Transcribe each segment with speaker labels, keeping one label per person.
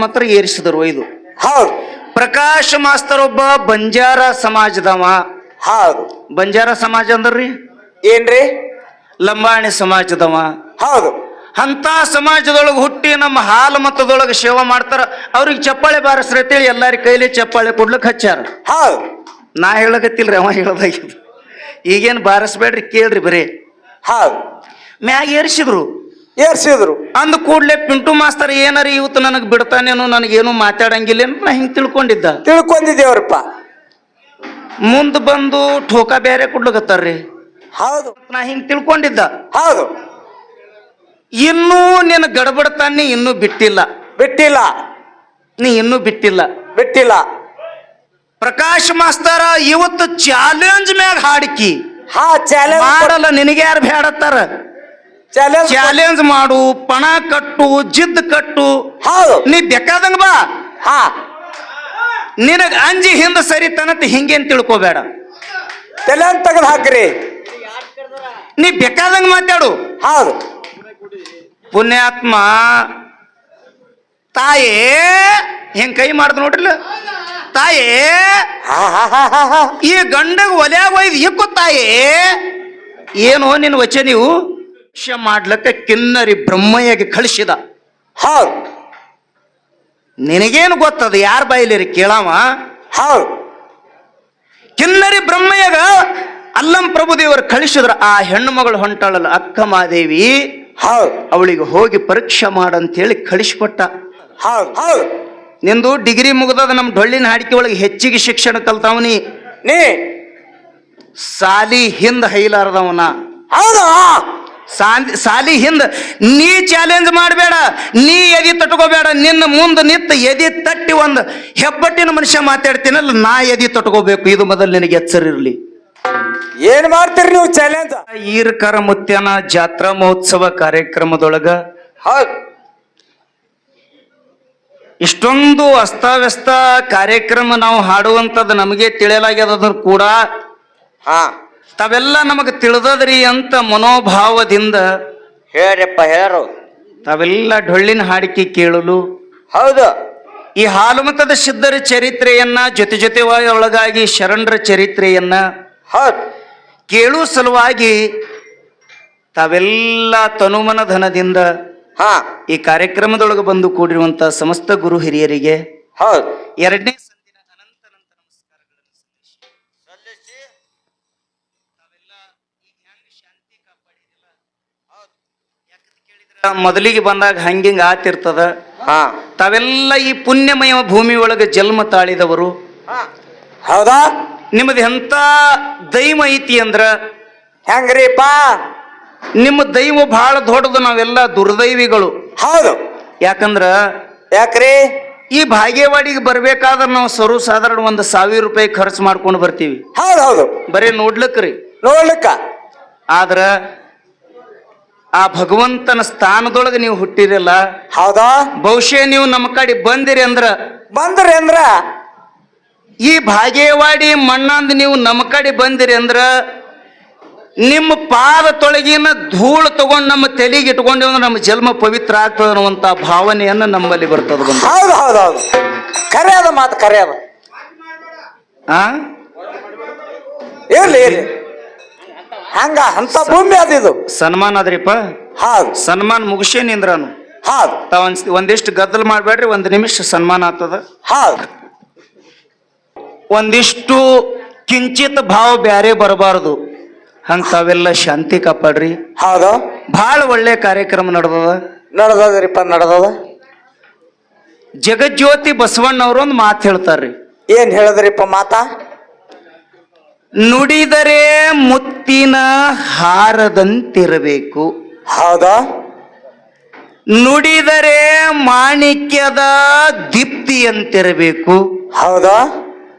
Speaker 1: ಮಾತ್ರ ಏರಿಸಿದರು ಇದು.
Speaker 2: ಹೌದು.
Speaker 1: ಪ್ರಕಾಶ್ ಮಾಸ್ತರ್ ಒಬ್ಬ ಬಂಜಾರ ಸಮಾಜದವ.
Speaker 2: ಹೌದು.
Speaker 1: ಬಂಜಾರ ಸಮಾಜ ಅಂದ್ರಿ
Speaker 2: ಏನ್ರಿ?
Speaker 1: ಲಂಬಾಣಿ ಸಮಾಜದವ.
Speaker 2: ಹೌದು.
Speaker 1: ಅಂತ ಸಮಾಜದೊಳಗೆ ಹುಟ್ಟಿ ನಮ್ಮ ಹಾಲು ಮತದೊಳಗೆ ಸೇವಾ ಮಾಡ್ತಾರ. ಅವ್ರಿಗೆ ಚಪ್ಪಾಳೆ ಬಾರಿಸ್ರಿ ಅಂತೇಳಿ ಎಲ್ಲಾರ ಕೈಲಿ ಚಪ್ಪಾಳೆ ಕೊಡ್ಲಿಕ್ಕೆ ಹಚ್ಚಾರ.
Speaker 2: ಹೌದು.
Speaker 1: ನಾ ಹೇಳಕತ್ತಿಲ್ರಿ, ಅವ ಹೇಳದಾಗಿದ್ದು. ಈಗೇನು ಬಾರಿಸ್ಬೇಡ್ರಿ, ಕೇಳ್ರಿ ಬರೀ.
Speaker 2: ಹೌದು.
Speaker 1: ಮ್ಯಾಗ ಏರಿಸಿದ್ರು. ಅಂದ ಕೂಡ್ಲೆ ಪಿಂಟು ಮಾಸ್ತರ್ ಏನಾರ ಇವತ್ತು ನನಗೆ ಬಿಡ್ತಾನೇನು, ನನಗೇನು ಮಾತಾಡಂಗಿಲ್ಲ ಅಂತ ನಾ ಹಿಂಗೆ
Speaker 2: ತಿಳ್ಕೊಂಡಿದ್ದೇವ್ರಪ್ಪ.
Speaker 1: ಮುಂದ್ ಬಂದು ಠೋಕ ಬೇರೆ ಕೊಡ್ಲಿಕತ್ತಾರ್ರಿ.
Speaker 2: ಹೌದು.
Speaker 1: ನಾ ಹಿಂಗೆ ತಿಳ್ಕೊಂಡಿದ್ದ.
Speaker 2: ಹೌದು.
Speaker 1: ಇನ್ನೂ ನಿನ್ನ ಗಡಬಡ್ತಾನೆ ಇನ್ನೂ ಬಿಟ್ಟಿಲ್ಲ. ನೀ ಇನ್ನೂ ಬಿಟ್ಟಿಲ್ಲ. ಪ್ರಕಾಶ್ ಮಾಸ್ತರ ಇವತ್ತು ಚಾಲೆಂಜ್ ಮ್ಯಾಗ ಹಾಡ್ಕಿ ಮಾಡಲ್ಲ. ನಿನಗೆ ಯಾರು ಬೇಡತ್ತಾರ? ಚಾಲೆಂಜ್ ಮಾಡು, ಪಣ ಕಟ್ಟು, ಜಿದ್ ಕಟ್ಟು. ನೀ ಬೇಕಾದಂಗ ಬಾ. ನಿನಗ ಅಂಜಿ ಹಿಂದ ಸರಿತಾನಂತ ಹಿಂಗೇನ್ ತಿಳ್ಕೋಬೇಡ.
Speaker 2: ತಲೆ ತೆಗೆದು ಹಾಕ್ರಿ.
Speaker 1: ನೀ ಬೇಕಾದಂಗ ಮಾತಾಡು.
Speaker 2: ಹೌದು.
Speaker 1: ಪುಣ್ಯಾತ್ಮ ತಾಯೇ ಹೆಂಗ್ ಕೈ ಮಾಡ್ದು ನೋಡ್ರಿಲ್ಲ. ತಾಯೇ ಈ ಗಂಡಗ ಒಲ್ಯಾಗ ಒಯ್ದು ಇಕ್ಕು ತಾಯೇ. ಏನೋ ನಿನ್ನ ವಚನ ನೀವು ಮಾಡ್ಲಕ್ಕ ಕಿನ್ನರಿ ಬ್ರಹ್ಮಯ್ಯಗೆ ಕಳಿಸಿದ.
Speaker 2: ಹೌದು.
Speaker 1: ನಿನಗೇನು ಗೊತ್ತದ? ಯಾರ ಬಾಯಿಲಿರಿ ಕೇಳಾವ.
Speaker 2: ಹೌದು.
Speaker 1: ಕಿನ್ನರಿ ಬ್ರಹ್ಮಯ್ಯಗ ಅಲ್ಲಂ ಪ್ರಭುದೇವರು ಕಳಿಸಿದ್ರ. ಆ ಹೆಣ್ಣು ಮಗಳು ಹೊಂಟಾಳಲ್ಲ ಅಕ್ಕ ಮಾದೇವಿ, ಅವಳಿಗೆ ಹೋಗಿ ಪರೀಕ್ಷೆ ಮಾಡಂತೇಳಿ ಕಳಿಸ್ಕೊಟ್ಟ. ನಿಂದು ಡಿಗ್ರಿ ಮುಗ್ದದ. ನಮ್ಮ ಡೊಳ್ಳಿನ ಹಾಡಿಕೆ ಒಳಗೆ ಹೆಚ್ಚಿಗೆ ಶಿಕ್ಷಣ ಕಲ್ತಾವನಿ. ಸಾಲಿ ಹಿಂದ ಹೈಲಾರದವನ. ಸಾಲಿ ಹಿಂದ ನೀ ಚಾಲೆಂಜ್ ಮಾಡಬೇಡ, ನೀ ಎದಿ ತಟ್ಕೋಬೇಡ. ನಿನ್ನ ಮುಂದೆ ನಿಂತ ಎದಿ ತಟ್ಟಿ ಒಂದು ಹೆಬ್ಬಟ್ಟಿನ ಮನುಷ್ಯ ಮಾತಾಡ್ತೀನಲ್ಲ, ನಾ ಎದಿ ತಟ್ಕೋಬೇಕು. ಇದು ಮೊದಲು ನಿನಗೆ ಎಚ್ಚರಿರ್ಲಿ.
Speaker 2: ಏನ್ ಮಾಡ್ತೀರಿ ನೀವು ಚಾಲೆಂಜ್?
Speaker 1: ಈರ್ಕರ ಮುತ್ಯನ ಜಾತ್ರಾ ಮಹೋತ್ಸವ ಕಾರ್ಯಕ್ರಮದೊಳಗ ಇಷ್ಟೊಂದು ಅಸ್ತವ್ಯಸ್ತ ಕಾರ್ಯಕ್ರಮ ನಾವು ಹಾಡುವಂಥದ್ದು ನಮಗೆ ತಿಳಿಯಲಾಗ್ಯದ ಕೂಡ ತಾವೆಲ್ಲ ನಮಗೆ ತಿಳಿದದ್ರಿ ಅಂತ ಮನೋಭಾವದಿಂದ
Speaker 2: ಹೇಳ್ರಪ್ಪ ಹೇಳು.
Speaker 1: ತಾವೆಲ್ಲ ಡೊಳ್ಳಿನ ಹಾಡಿಕೆ ಕೇಳಲು.
Speaker 2: ಹೌದು.
Speaker 1: ಈ ಹಾಲುಮತದ ಸಿದ್ಧರ ಚರಿತ್ರೆಯನ್ನ ಜೊತೆ ಒಳಗಾಗಿ ಶರಣರ ಚರಿತ್ರೆಯನ್ನ ಕೇಳುವ ಸಲುವಾಗಿ ತಾವೆಲ್ಲ ತನುಮನ ಧನದಿಂದ ಈ ಕಾರ್ಯಕ್ರಮದೊಳಗೆ ಬಂದು ಕೂಡಿರುವಂತ ಸಮಸ್ತ ಗುರು ಹಿರಿಯರಿಗೆ ಎರಡನೇ ಸಂದಿನ ಅನಂತ ನಮಸ್ಕಾರಗಳನ್ನು ಸಲ್ಲಿಸಿ ತಾವೆಲ್ಲ ಈ ಹ್ಯಾಂಗ ಶಾಂತಿ ಕಾಪಾಡಿದಿಲ್ಲ. ಯಾಕಂತ ಕೇಳಿದ್ರ ಮೊದಲಿಗೆ ಬಂದಾಗ ಹಂಗಿಂಗ ಆತಿರ್ತದ. ತಾವೆಲ್ಲ ಈ ಪುಣ್ಯಮಯ ಭೂಮಿ ಒಳಗೆ ಜನ್ಮ ತಾಳಿದವರು.
Speaker 2: ಹೌದಾ?
Speaker 1: ನಿಮ್ಮದು ಎಂತ ದೈವ ಐತಿ ಅಂದ್ರ
Speaker 2: ಹೆಂಗ್ರಿಪ್ಪ?
Speaker 1: ನಿಮ್ಮ ದೈವ ಬಹಳ ದೊಡ್ಡದು. ನಾವೆಲ್ಲ ದುರ್ದೈವಿಗಳು.
Speaker 2: ಹೌದು. ಯಾಕ್ರಿ?
Speaker 1: ಈ ಭಾಗ್ಯವಾಡಿಗೆ ಬರ್ಬೇಕಾದ್ರೆ ನಾವು ಸಾಧಾರಣ 1,000 ರೂಪಾಯಿ ಖರ್ಚು ಮಾಡ್ಕೊಂಡು ಬರ್ತೀವಿ.
Speaker 2: ಹೌದು.
Speaker 1: ಬರೀ ನೋಡ್ಲಿಕ್ರಿ. ಆದ್ರ ಆ ಭಗವಂತನ ಸ್ಥಾನದೊಳಗೆ ನೀವು ಹುಟ್ಟಿರಲ್ಲ.
Speaker 2: ಹೌದಾ?
Speaker 1: ಬಹುಶಃ ನೀವು ನಮ್ಮ ಕಡೆ ಬಂದಿರಿ ಅಂದ್ರ ಈ ಭಾಗ್ಯವಾಡಿ ಮಣ್ಣಂದ್ ನೀವು ನಮ್ಮ ಕಡೆ ಬಂದಿರಿ ಅಂದ್ರ ನಿಮ್ಮ ಪಾದ ತೊಳಗಿನ ಧೂಳು ತಗೊಂಡು ನಮ್ಮ ತಲೆಗೆ ಇಟ್ಕೊಂಡೆ ಅಂದ್ರೆ ನಮ್ಮ ಜನ್ಮ ಪವಿತ್ರ ಆಗ್ತದೆ ಅನ್ನುವಂತ ಭಾವನೆಯನ್ನ ನಮ್ಮಲ್ಲಿ ಬರ್ತದ.
Speaker 2: ಹೌದು. ಕರೆ ಅದ ಮಾತು, ಕರೆ ಅದ. ಇರ್ಲಿ ಹಂಗ ಅಂತ ಭೂಮಿ ಅದಿದು.
Speaker 1: ಸನ್ಮಾನ ಅದ್ರಿಪ್ಪ. ಸನ್ಮಾನ ಮುಗಿಸೇನಿಂದ್ರಾನು ಒಂದಿಷ್ಟು ಗದ್ದಲ್ ಮಾಡ್ಬೇಡ್ರಿ. 1 ನಿಮಿಷ ಸನ್ಮಾನ ಆಗ್ತದ. ಒಂದಿಷ್ಟು ಕಿಂಚಿತ್ ಭಾವ ಬ್ಯಾರೆ ಬರಬಾರದು. ತಾವೆಲ್ಲ ಶಾಂತಿ ಕಾಪಾಡ್ರಿ.
Speaker 2: ಹೌದು.
Speaker 1: ಬಹಳ ಒಳ್ಳೆ ಕಾರ್ಯಕ್ರಮ
Speaker 2: ನಡೆದದ.
Speaker 1: ಜಗಜ್ಯೋತಿ ಬಸವಣ್ಣವ್ರು ಒಂದು ಮಾತು ಹೇಳ್ತಾರ್ರಿ.
Speaker 2: ಏನ್ ಹೇಳಿದ್ರಿಪ್ಪ ಮಾತಾ?
Speaker 1: ನುಡಿದರೆ ಮುತ್ತಿನ ಹಾರದಂತಿರಬೇಕು.
Speaker 2: ಹೌದಾ?
Speaker 1: ನುಡಿದರೆ ಮಾಣಿಕ್ಯದ ದೀಪ್ತಿಯಂತಿರಬೇಕು.
Speaker 2: ಹೌದಾ?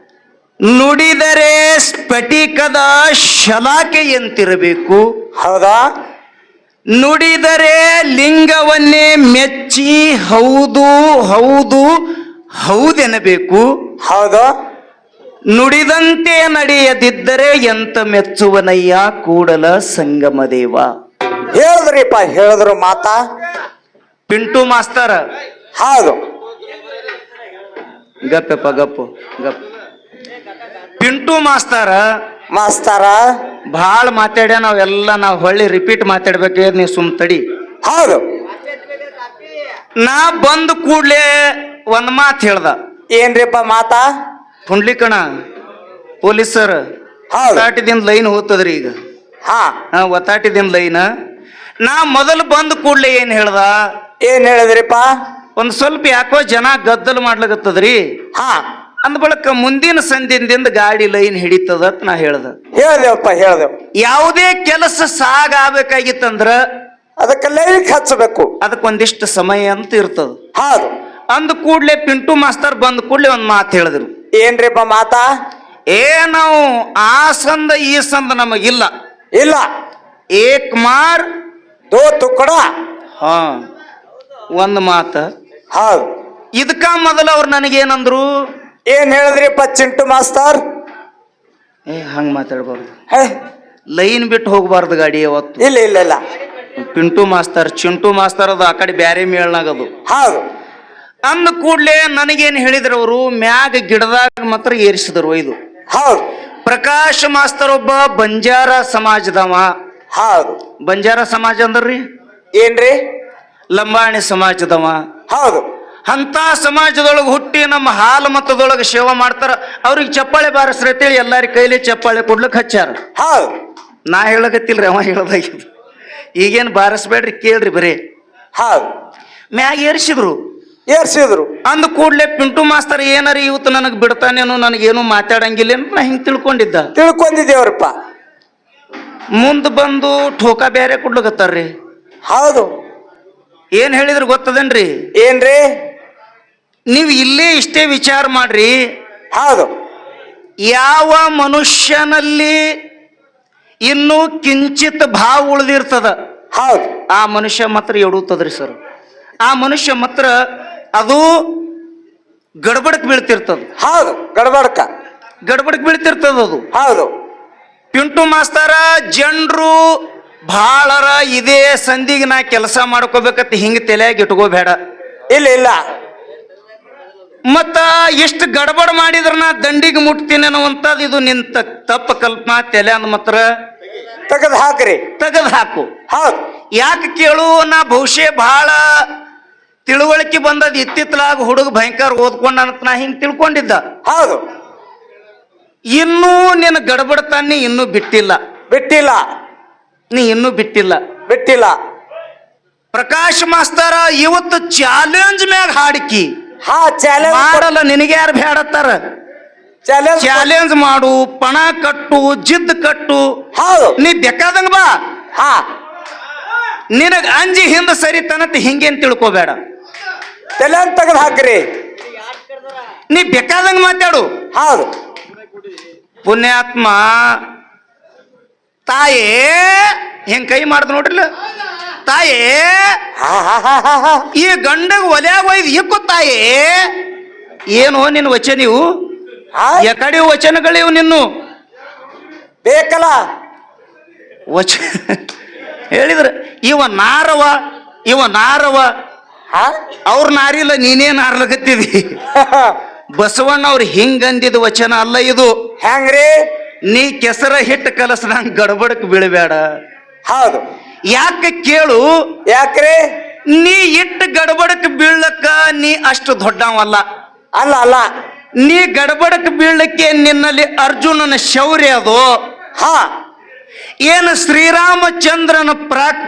Speaker 1: ನುಡಿದರೆ ಸ್ಫಟಿಕದ ಶಲಾಕೆಯಂತಿರಬೇಕು.
Speaker 2: ಹೌದಾ?
Speaker 1: ನುಡಿದರೆ ಲಿಂಗವನ್ನೇ ಮೆಚ್ಚಿ ಹೌದೆನಬೇಕು.
Speaker 2: ಹೌದಾ?
Speaker 1: ನುಡಿದಂತೆ ನಡೆಯದಿದ್ದರೆ ಎಂತ ಮೆಚ್ಚುವನಯ್ಯ ಕೂಡಲ ಸಂಗಮ ದೇವ.
Speaker 2: ಹೇಳಿದ್ರಿಪ್ಪ, ಹೇಳಿದ್ರು ಮಾತಾ.
Speaker 1: ಪಿಂಟು ಮಾಸ್ತರ.
Speaker 2: ಹೌದು.
Speaker 1: ಗಪ್ಪಪ್ಪ ಗಪ್ಪು ಗಪ್ ಪಿಂಟು ಮಾಸ್ತರ
Speaker 2: ಮಾಸ್ತಾರ
Speaker 1: ಭಾಳ ಮಾತಾಡ್ಯ ನಾವು ಹೊಳ್ಳಿ ರಿಪೀಟ್ ಮಾತಾಡ್ಬೇಕು ನೀವು ಸುಮ್ ತಡಿ.
Speaker 2: ಹೌದು.
Speaker 1: ನಾ ಬಂದ ಕೂಡ್ಲೆ ಒಂದ್ ಮಾತು ಹೇಳ್ದ.
Speaker 2: ಏನ್ರಿಪ್ಪ ಮಾತಾ?
Speaker 1: ಪುಂಡ್ಲಿಕಣ ಪೊಲೀಸರ್
Speaker 2: ಹೌದು.
Speaker 1: ಒತ್ತಾಟಿದಿಂದ ಲೈನ್ ಹೋಗ್ತದ್ರಿ ಈಗ.
Speaker 2: ಹಾ
Speaker 1: ಒತ್ತಾಟಿದಿಂದ ಲೈನ್. ನಾ ಮೊದಲು ಬಂದ ಕೂಡ್ಲೆ ಏನ್ ಹೇಳ್ದ?
Speaker 2: ಏನ್ ಹೇಳಿದ್ರಿಪ್ಪ?
Speaker 1: ಒಂದ್ ಸ್ವಲ್ಪ ಯಾಕೋ ಜನ ಗದ್ದಲು ಮಾಡ್ಲಾಗತ್ತದ್ರಿ.
Speaker 2: ಹಾ
Speaker 1: ಅಂದ ಬಳಕ ಮುಂದಿನ ಸಂಧಿಯಿಂದ ಗಾಡಿ ಲೈನ್ ಹಿಡಿತದ ಅಂತ ನಾ ಹೇಳ್ದ.
Speaker 2: ಹೇಳ್ದೇವಪ್ಪ ಹೇಳ್ದೇವ್.
Speaker 1: ಯಾವುದೇ ಕೆಲಸ ಸಾಗ ಆಗ್ಬೇಕಾಗಿತ್ತಂದ್ರ
Speaker 2: ಅದಕ್ಕೆ ಲೈಕ್ ಹಚ್ಚಬೇಕು.
Speaker 1: ಅದಕ್ಕೊಂದಿಷ್ಟು ಸಮಯ ಅಂತ ಇರ್ತದ.
Speaker 2: ಹೌದು.
Speaker 1: ಅಂದ ಕೂಡ್ಲೆ ಪಿಂಟು ಮಾಸ್ತರ್ ಬಂದ ಕೂಡ್ಲೆ ಒಂದ್ ಮಾತು ಹೇಳಿದ್ರು.
Speaker 2: ಏನ್ರಿಪ್ಪ ಮಾತಾ?
Speaker 1: ನಾವು ಆ ಸಂದ ಈ ಸಂದ ನಮಗಿಲ್ಲ.
Speaker 2: ಇಲ್ಲ.
Speaker 1: ಏಕ್ ಮಾರ್
Speaker 2: ದೋ ತುಕ್ಕಡ.
Speaker 1: ಹಾ ಒಂದ್ ಮಾತ.
Speaker 2: ಹೌದು.
Speaker 1: ಇದಕ್ಕ ಮೊದಲ ಅವ್ರು ನನಗೇನಂದ್ರು?
Speaker 2: ಏನ್ ಹೇಳಿದ್ರಿಪ್ಪ ಚಿಂಟು ಮಾಸ್ತರ್?
Speaker 1: ಹಂಗ ಮಾತಾಡ್ಬಾರ್ದು.
Speaker 2: ಹೇ,
Speaker 1: ಲೈನ್ ಬಿಟ್ಟು ಹೋಗ್ಬಾರ್ದು ಗಾಡಿ ಯಾವತ್ತು.
Speaker 2: ಇಲ್ಲ ಇಲ್ಲ ಇಲ್ಲ.
Speaker 1: ಪಿಂಟು ಮಾಸ್ತರ್ ಚಿಂಟು ಮಾಸ್ತರ್ ಅದು ಆ ಕಡೆ ಬ್ಯಾರೆ ಮೇಳ್ನಾಗದು.
Speaker 2: ಹೌದು.
Speaker 1: ಅಂದ ಕೂಡ್ಲೆ ನನಗೇನ್ ಹೇಳಿದ್ರು ಅವರು? ಮ್ಯಾಗ ಗಿಡದಾಗ ಮಾತ್ರ ಏರಿಸಿದ್ರು. ಇದು
Speaker 2: ಹೌದು.
Speaker 1: ಪ್ರಕಾಶ್ ಮಾಸ್ತರ್ ಒಬ್ಬ ಬಂಜಾರ ಸಮಾಜದವ.
Speaker 2: ಹೌದು.
Speaker 1: ಬಂಜಾರ ಸಮಾಜ ಅಂದ್ರಿ
Speaker 2: ಏನ್ರಿ?
Speaker 1: ಲಂಬಾಣಿ ಸಮಾಜದವ.
Speaker 2: ಹೌದು.
Speaker 1: ಅಂತ ಸಮಾಜದೊಳಗೆ ಹುಟ್ಟಿ ನಮ್ಮ ಹಾಲು ಮತದೊಳಗೆ ಸೇವಾ ಮಾಡ್ತಾರ. ಅವ್ರಿಗೆ ಚಪ್ಪಾಳೆ ಬಾರಿಸ್ರತೇಳಿ ಎಲ್ಲಾರಿ ಕೈಲಿ ಚಪ್ಪಾಳೆ ಕೊಡ್ಲಿಕ್ಕೆ ಹಚ್ಚಾರ.
Speaker 2: ಹೌದು.
Speaker 1: ನಾ ಹೇಳಕತ್ತಿಲ್ರಿ, ಅವ ಹೇಳದಾಗಿದ್ದು. ಈಗೇನು ಬಾರಿಸ್ಬೇಡ್ರಿ, ಕೇಳ್ರಿ ಬರೀ.
Speaker 2: ಹೌದು.
Speaker 1: ಮ್ಯಾಗ ಏರಿಸಿದ್ರು.
Speaker 2: ಏರ್ಸಿದ್ರು.
Speaker 1: ಅಂದ ಕೂಡ್ಲೆ ಪಿಂಟು ಮಾಸ್ತರ್ ಏನಾರ ಇವತ್ತು ನನಗೆ ಬಿಡ್ತಾನೇನು, ನನಗೇನು ಮಾತಾಡಂಗಿಲ್ಲ ಅಂತ ನಾ ಹಿಂಗೆ ತಿಳ್ಕೊಂಡಿದ್ದ.
Speaker 2: ತಿಳ್ಕೊಂಡಿದ್ದೇವ್ರಪ್ಪ.
Speaker 1: ಮುಂದೆ ಬಂದು ಠೋಕಾ ಬೇರೆ ಕೊಡ್ಲಿಕತ್ತಾರ್ರಿ.
Speaker 2: ಹೌದು.
Speaker 1: ಏನ್ ಹೇಳಿದ್ರು ಗೊತ್ತದೇನ್ರಿ?
Speaker 2: ಏನ್ರಿ?
Speaker 1: ನೀವು ಇಲ್ಲೇ ಇಷ್ಟೇ ವಿಚಾರ ಮಾಡ್ರಿ.
Speaker 2: ಹೌದು.
Speaker 1: ಯಾವ ಮನುಷ್ಯನಲ್ಲಿ ಇನ್ನೂ ಕಿಂಚಿತ್ ಭಾವ ಉಳಿದಿರ್ತದ,
Speaker 2: ಹೌದು,
Speaker 1: ಆ ಮನುಷ್ಯ ಮಾತ್ರ ಎಡುತ್ತದ್ರಿ ಸರ್. ಆ ಮನುಷ್ಯ ಮಾತ್ರ ಅದು ಗಡಬಡಕ್ ಬೀಳ್ತಿರ್ತದ.
Speaker 2: ಹೌದು. ಗಡಬಡ್ಕ
Speaker 1: ಗಡಬಡಕ್ ಬೀಳ್ತಿರ್ತದ ಅದು.
Speaker 2: ಹೌದು.
Speaker 1: ಪಿಂಟು ಮಾಸ್ತರ ಜನರು ಭಾಳರ ಇದೇ ಸಂಧಿಗೆ ನಾ ಕೆಲಸ ಮಾಡ್ಕೋಬೇಕಂತ ಹಿಂಗೆ ತಲೆಯಾಗಿ ಇಟ್ಕೋಬೇಡ.
Speaker 2: ಇಲ್ಲ ಇಲ್ಲ.
Speaker 1: ಮತ್ತ ಎಷ್ಟು ಗಡಬಡ ಮಾಡಿದ್ರ ನಾ ದಂಡಿಗೆ ಮುಟ್ತೀನಿ ಅನ್ನುವಂಥದ್ದು ಇದು ನಿನ್ ತಪ್ಪ ಕಲ್ಪನಾ. ತಲೆ ಅಂದ್ ಮಾತ್ರ
Speaker 2: ತೆಗೆದು ಹಾಕ್ರಿ.
Speaker 1: ತೆಗೆದು ಹಾಕು.
Speaker 2: ಹೌದು.
Speaker 1: ಯಾಕೆ ಕೇಳು? ನಾ ಬಹುಶಃ ಬಹಳ ತಿಳುವಳಿಕೆ ಬಂದದ ಇತ್ತಿತ್ತಲಾಗ ಹುಡುಗ ಭಯಂಕರ ಓದ್ಕೊಂಡ ಅಂತ ನಾ ಹಿಂಗೆ ತಿಳ್ಕೊಂಡಿದ್ದ.
Speaker 2: ಹೌದು.
Speaker 1: ಇನ್ನೂ ನಿನ್ನ ಗಡಬಡತಾನೆ ಇನ್ನೂ ಬಿಟ್ಟಿಲ್ಲ.
Speaker 2: ಬಿಟ್ಟಿಲ್ಲ.
Speaker 1: ನೀ ಇನ್ನೂ ಬಿಟ್ಟಿಲ್ಲ.
Speaker 2: ಬಿಟ್ಟಿಲ್ಲ.
Speaker 1: ಪ್ರಕಾಶ್ ಮಾಸ್ತರ ಇವತ್ತು ಚಾಲೆಂಜ್ ಮ್ಯಾಗ ಹಾಡಿಕಿ.
Speaker 2: ಹಾ ಚಾಲೆಂಜ್
Speaker 1: ಮಾಡಲ್ಲ, ನಿನಗೆ ಯಾರು ಬೇಡತ್ತಾರ?
Speaker 2: ಚಾಲೆಂಜ್
Speaker 1: ಚಾಲೆಂಜ್ ಮಾಡು, ಪಣ ಕಟ್ಟು, ಜಿದ್ ಕಟ್ಟು.
Speaker 2: ಹೌದು.
Speaker 1: ನೀ ಬೇಕಾದಂಗ ಬಾ.
Speaker 2: ಹಾ
Speaker 1: ನಿನಗ ಅಂಜಿ ಹಿಂದ ಸರಿತಾನಂತ ಹಿಂಗೇನ್ ತಿಳ್ಕೋಬೇಡ.
Speaker 2: ತಲೆ ತೆಗೆದು ಹಾಕ್ರಿ.
Speaker 1: ನೀ ಬೇಕಾದಂಗ ಮಾತಾಡು.
Speaker 2: ಹೌದು.
Speaker 1: ಪುಣ್ಯಾತ್ಮ ತಾಯೇ ಹೆಂಗ್ ಕೈ ಮಾಡ್ದ ನೋಡ್ರಿಲ್ಲ. ತಾಯೇ ಈ ಗಂಡಗ ಒಲ್ಯಾಗ ಒಯ್ದು ಇಕ್ಕು ತಾಯೇ. ಏನು ನಿನ್ನ ವಚನ ಇವು? ಎಕಡೆ ವಚನಗಳಿವು ನಿನ್ನು?
Speaker 2: ಬೇಕಲ್ಲ
Speaker 1: ವಚ ಹೇಳಿದ್ರ ಇವ ನಾರವ, ಇವ ನಾರವ. ಅವ್ರ ನಾರಿಲ್ಲ, ನೀನೇ ನಾರ್ಲಕತ್ತಿದಿ. ಬಸವಣ್ಣ ಅವ್ರು ಹಿಂಗಂದಿದ ವಚನ ಅಲ್ಲ ಇದು.
Speaker 2: ಹೆಂಗ್ರಿ?
Speaker 1: ನೀ ಕೆಸರ ಹಿಟ್ಟು ಕಲಸದಂಗ ಗಡಬಡಕ್ ಬೀಳಬೇಡ.
Speaker 2: ಹೌದು.
Speaker 1: ಯಾಕೆ ಕೇಳು?
Speaker 2: ಯಾಕ್ರಿ?
Speaker 1: ನೀ ಇಟ್ಟು ಗಡಬಡಕ್ ಬೀಳಕ್ಕ ನೀ ಅಷ್ಟು ದೊಡ್ಡವಲ್ಲ.
Speaker 2: ಅಲ್ಲ ಅಲ್ಲ.
Speaker 1: ನೀ ಗಡಬಡಕ್ ಬೀಳಕ್ಕೆ ನಿನ್ನಲ್ಲಿ ಅರ್ಜುನನ ಶೌರ್ಯ ಅದು.
Speaker 2: ಹಾ
Speaker 1: ಏನು ಶ್ರೀರಾಮಚಂದ್ರನ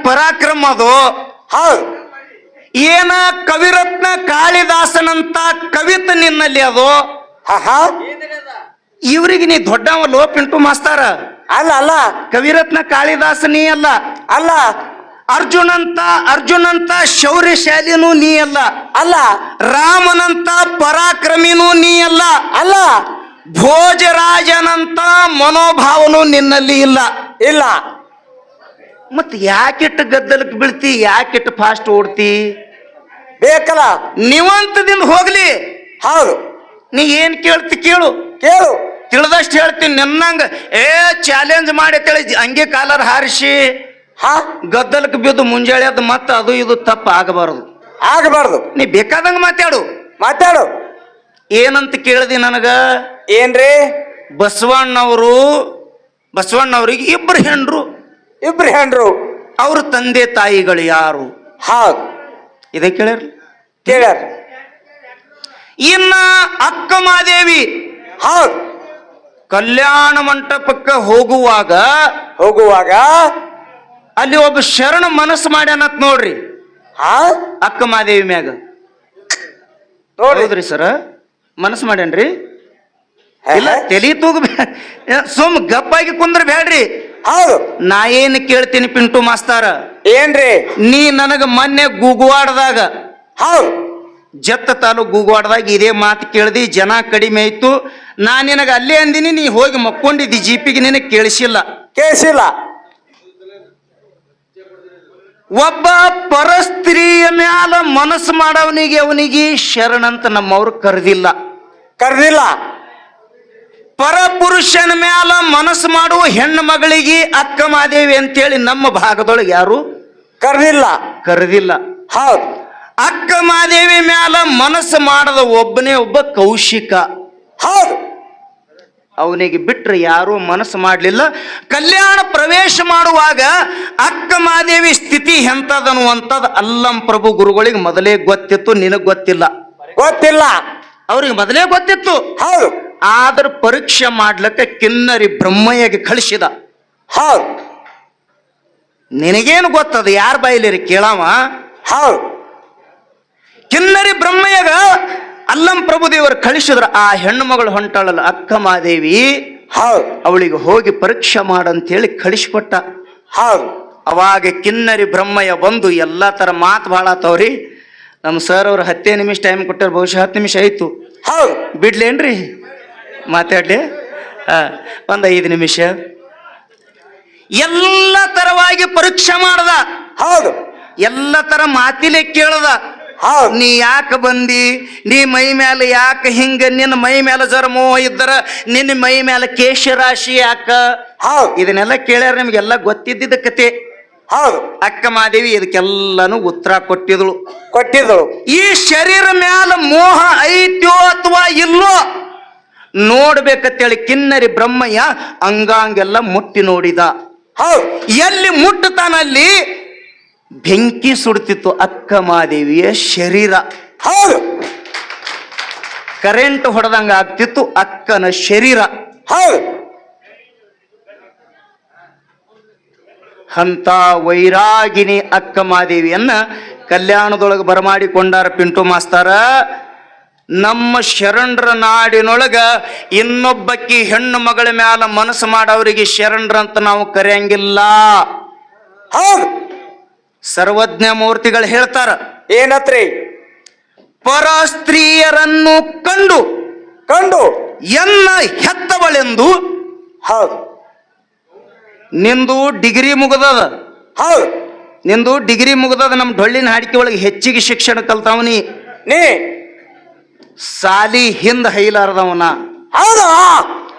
Speaker 1: ಪರಾಕ್ರಮ ಅದು.
Speaker 2: ಹೌದು.
Speaker 1: ಏನ ಕವಿರತ್ನ ಕಾಳಿದಾಸನಂತ ಕವಿತೆ ನಿನ್ನಲ್ಲಿ ಅದು.
Speaker 2: ಹಾ
Speaker 1: ಇವ್ರಿಗೆ ನೀ ದೊಡ್ಡವಲ್ಲೋ ಪಿಂಟು ಮಾಸ್ತಾರ.
Speaker 2: ಅಲ್ಲ ಅಲ್ಲ.
Speaker 1: ಕವಿರತ್ನ ಕಾಳಿದಾಸ ನೀ ಅಲ್ಲ.
Speaker 2: ಅಲ್ಲ.
Speaker 1: ಅರ್ಜುನಂತ ಶೌರ್ಯಶಾಲಿನೂ ನೀ ಅಲ್ಲ.
Speaker 2: ಅಲ್ಲ.
Speaker 1: ರಾಮನಂತ ಪರಾಕ್ರಮಿನೂ ನೀ ಅಲ್ಲ.
Speaker 2: ಅಲ್ಲ.
Speaker 1: ಭೋಜರಾಜನಂತ ಮನೋಭಾವನೂ ನಿನ್ನಲ್ಲಿ ಇಲ್ಲ.
Speaker 2: ಇಲ್ಲ.
Speaker 1: ಮತ್ ಯಾಕಿಟ್ಟು ಗದ್ದಲಕ್ಕೆ ಬೀಳ್ತಿ? ಯಾಕಿಟ್ಟು ಫಾಸ್ಟ್ ಓಡ್ತಿ?
Speaker 2: ಬೇಕಲ್ಲ.
Speaker 1: ನಿವಂತದಿಂದ ಹೋಗ್ಲಿ.
Speaker 2: ಹೌದು.
Speaker 1: ನೀ ಏನ್ ಕೇಳ್ತಿ ಕೇಳು.
Speaker 2: ಕೇಳು.
Speaker 1: ತಿಳಿದಷ್ಟು ಹೇಳ್ತೀನಿ. ನಿನ್ನಂಗ ಚಾಲೆಂಜ್ ಮಾಡಿ ಅಂತೇಳಿ ಹಂಗೆ ಕಾಲರ್ ಹಾರಿಸಿ ಗದ್ದಲಕ್ಕೆ ಬಿದ್ದು ಮುಂಜಾಳೆ ಅದು ಮತ್ತ ಅದು ಇದು ತಪ್ಪ ಆಗಬಾರದು.
Speaker 2: ಆಗಬಾರ್ದು.
Speaker 1: ನೀ ಬೇಕಾದಂಗ ಮಾತಾಡು.
Speaker 2: ಮಾತಾಡು.
Speaker 1: ಏನಂತ ಕೇಳ್ದಿ ನನಗ?
Speaker 2: ಏನ್ರಿ?
Speaker 1: ಬಸವಣ್ಣವ್ರಿಗೆ ಇಬ್ರು ಹೆಂಡ್ರು.
Speaker 2: ಇಬ್ರು ಹೆಂಡ್ರು.
Speaker 1: ಅವ್ರ ತಂದೆ ತಾಯಿಗಳು ಯಾರು?
Speaker 2: ಹೌದು.
Speaker 1: ಇದೇ ಕೇಳ್ಯಾರ.
Speaker 2: ಕೇಳ್ಯಾರ.
Speaker 1: ಇನ್ನ ಅಕ್ಕ ಮಾದೇವಿ
Speaker 2: ಹೌದು.
Speaker 1: ಕಲ್ಯಾಣ ಮಂಟಪಕ್ಕೆ ಹೋಗುವಾಗ ಅಲ್ಲಿ ಒಬ್ಬ ಶರಣ ಮನಸ್ಸು ಮಾಡ್ಯಾನತ್ ನೋಡ್ರಿ.
Speaker 2: ಹಾ,
Speaker 1: ಅಕ್ಕ ಮಾದೇವಿ ಮ್ಯಾಗ ನೋಡ್ರಿ ಸರ, ಮನಸ್ಸು ಮಾಡ್ಯಾನ್ರಿ. ಇಲ್ಲ ತಲಿ ತೂಗ್ಬೇಡ, ಸುಮ್ ಗಪ್ಪಾಗಿ ಕುಂದ್ರ ಬ್ಯಾಡ್ರಿ.
Speaker 2: ಹೌದು.
Speaker 1: ನಾ ಏನ್ ಕೇಳ್ತೀನಿ ಪಿಂಟು ಮಾಸ್ತಾರ?
Speaker 2: ಏನ್ರಿ?
Speaker 1: ನೀ ನನಗ ಮೊನ್ನೆ ಗೂಗುವಾಡದಾಗ,
Speaker 2: ಹೌದು,
Speaker 1: ಜತ್ತ ತಾಲೂಕ್ ಗೂಗುವಾಡದಾಗ ಇದೇ ಮಾತು ಕೇಳ್ದಿ, ಜನ ಕಡಿಮೆ ಆಯ್ತು. ನಾ ನಿನಗ ಅಲ್ಲೇ ಅಂದಿನಿ, ನೀ ಹೋಗಿ ಮಕ್ಕೊಂಡಿದ್ದಿ ಜೀಪಿಗೆ, ನಿನಗೆ ಕೇಳಿಸಿಲ್ಲ. ಒಬ್ಬ ಪರಸ್ತ್ರೀಯ ಮ್ಯಾಲ ಮನಸ್ಸು ಮಾಡವನಿಗೆ ಅವನಿಗೆ ಶರಣಂತ ನಮ್ಮವ್ರು ಕರೆದಿಲ್ಲ. ಪರಪುರುಷನ ಮ್ಯಾಲ ಮನಸ್ಸು ಮಾಡುವ ಹೆಣ್ಣು ಮಗಳಿಗೆ ಅಕ್ಕ ಮಾದೇವಿ ಅಂತೇಳಿ ನಮ್ಮ ಭಾಗದೊಳಗೆ ಯಾರು ಕರೆದಿಲ್ಲ.
Speaker 2: ಹೌದು.
Speaker 1: ಅಕ್ಕ ಮಾದೇವಿ ಮ್ಯಾಲ ಮನಸ್ಸು ಮಾಡದ ಒಬ್ಬನೇ ಒಬ್ಬ ಕೌಶಿಕ.
Speaker 2: ಹೌದು.
Speaker 1: ಅವನಿಗೆ ಬಿಟ್ರೆ ಯಾರೂ ಮನಸ್ಸು ಮಾಡಲಿಲ್ಲ. ಕಲ್ಯಾಣ ಪ್ರವೇಶ ಮಾಡುವಾಗ ಅಕ್ಕ ಮಾದೇವಿ ಸ್ಥಿತಿ ಎಂತದನ್ನುವಂಥದ್ದು ಅಲ್ಲಂ ಪ್ರಭು ಗುರುಗಳಿಗೆ ಮೊದಲೇ ಗೊತ್ತಿತ್ತು, ನಿನಗೆ ಗೊತ್ತಿಲ್ಲ. ಅವ್ರಿಗೆ ಮೊದಲೇ ಗೊತ್ತಿತ್ತು.
Speaker 2: ಹೌದು.
Speaker 1: ಆದ್ರ ಪರೀಕ್ಷೆ ಮಾಡ್ಲಿಕ್ಕೆ ಕಿನ್ನರಿ ಬ್ರಹ್ಮಯ್ಯಗೆ ಕಳಿಸಿದ.
Speaker 2: ಹೌದು.
Speaker 1: ನಿನಗೇನು ಗೊತ್ತದ? ಯಾರ ಬಾಯಿಲಿರಿ ಕೇಳಾವ?
Speaker 2: ಹೌದು.
Speaker 1: ಕಿನ್ನರಿ ಬ್ರಹ್ಮಯ್ಯಗ ಅಲ್ಲಂ ಪ್ರಭುದೇವರು ಕಳಿಸಿದ್ರ. ಆ ಹೆಣ್ಣು ಮಗಳು ಹೊಂಟಾಳಲ್ಲ ಅಕ್ಕ ಮಾದೇವಿ,
Speaker 2: ಹೌದು,
Speaker 1: ಅವಳಿಗೆ ಹೋಗಿ ಪರೀಕ್ಷೆ ಮಾಡಂತೇಳಿ ಕಳಿಸ್ಕೊಟ್ಟ.
Speaker 2: ಹೌದು.
Speaker 1: ಅವಾಗ ಕಿನ್ನರಿ ಬ್ರಹ್ಮಯ್ಯ ಬಂದು ಎಲ್ಲಾ ತರ ಮಾತು ಭಾಳ ಆತವ್ರಿ. ನಮ್ಮ ಸರ್ ಅವ್ರು 10 ನಿಮಿಷ ಟೈಮ್ ಕೊಟ್ಟಾರ, ಬಹುಶಃ 10 ನಿಮಿಷ ಆಯ್ತು.
Speaker 2: ಹೌದು.
Speaker 1: ಬಿಡ್ಲೇನ್ರಿ ಮಾತಾಡ್ಲಿ? ಒಂದ್ 5 ನಿಮಿಷ ಎಲ್ಲ ತರವಾಗಿ ಪರೀಕ್ಷೆ ಮಾಡ್ದ.
Speaker 2: ಹೌದು.
Speaker 1: ಎಲ್ಲ ತರ ಮಾತಿಲೆ ಕೇಳ್ದ. ನೀ ಯಾಕೆ ಬಂದಿ? ನೀ ಮೈ ಮೇಲೆ ಯಾಕೆ ಹಿಂಗ? ನಿನ್ನ ಮೈ ಮೇಲೆ ಜರ ಮೋಹ ಇದ್ದರ ನಿನ್ನ ಮೈ ಮೇಲೆ ಕೇಶರಾಶಿ ಯಾಕ? ಇದನ್ನೆಲ್ಲ ಕೇಳ್ಯಾರ, ನಿಮ್ಗೆಲ್ಲ ಗೊತ್ತಿದ್ದ ಕತೆ.
Speaker 2: ಹೌದು.
Speaker 1: ಅಕ್ಕ ಮಾದೇವಿ ಇದಕ್ಕೆಲ್ಲಾನು ಉತ್ತರ ಕೊಟ್ಟಿದಳು. ಈ ಶರೀರ ಮ್ಯಾಲ ಮೋಹ ಐತ್ಯೋ ಅಥವಾ ಇಲ್ಲೋ ನೋಡ್ಬೇಕಂತೇಳಿ ಕಿನ್ನರಿ ಬ್ರಹ್ಮಯ್ಯ ಅಂಗಾಂಗೆಲ್ಲ ಮುಟ್ಟಿ ನೋಡಿದ. ಎಲ್ಲಿ ಮುಟ್ಟತಾನಲ್ಲಿ ಬೆಂಕಿ ಸುಡ್ತಿತ್ತು ಅಕ್ಕ ಮಾದೇವಿಯ ಶರೀರ.
Speaker 2: ಹೌದು.
Speaker 1: ಕರೆಂಟ್ ಹೊಡೆದಂಗ ಆಗ್ತಿತ್ತು ಅಕ್ಕನ ಶರೀರ.
Speaker 2: ಹೌದು.
Speaker 1: ಅಂತ ವೈರಾಗಿನಿ ಅಕ್ಕ ಮಾದೇವಿಯನ್ನ ಕಲ್ಯಾಣದೊಳಗೆ ಬರಮಾಡಿಕೊಂಡಾರ ಪಿಂಟು ಮಾಸ್ತಾರ. ನಮ್ಮ ಶರಣರ ನಾಡಿನೊಳಗ ಇನ್ನೊಬ್ಬಕ್ಕಿ ಹೆಣ್ಣು ಮಗಳ ಮ್ಯಾಲ ಮನಸ್ಸು ಮಾಡವರಿಗೆ ಶರಣರಂತ ನಾವು ಕರೆಯಂಗಿಲ್ಲ.
Speaker 2: ಹೌದು.
Speaker 1: ಸರ್ವಜ್ಞ ಮೂರ್ತಿಗಳು ಹೇಳ್ತಾರ,
Speaker 2: ಏನತ್ರಿ?
Speaker 1: ಪರ ಸ್ತ್ರೀಯರನ್ನು ಕಂಡು ಎನ್ನ ಹೆತ್ತವಳೆಂದು.
Speaker 2: ಹೌದು.
Speaker 1: ನಿಂದು ಡಿಗ್ರಿ ಮುಗದದ.
Speaker 2: ಹೌದು.
Speaker 1: ನಿಂದು ಡಿಗ್ರಿ ಮುಗದದ. ನಮ್ಮ ಡೊಳ್ಳಿನ ಹಾಡಿಕೆ ಒಳಗೆ ಹೆಚ್ಚಿಗೆ ಶಿಕ್ಷಣ ಕಲ್ತಾವನಿ.
Speaker 2: ನೀ
Speaker 1: ಸಾಲಿ ಹಿಂದ ಹೈಲಾರದವನ.
Speaker 2: ಹೌದಾ?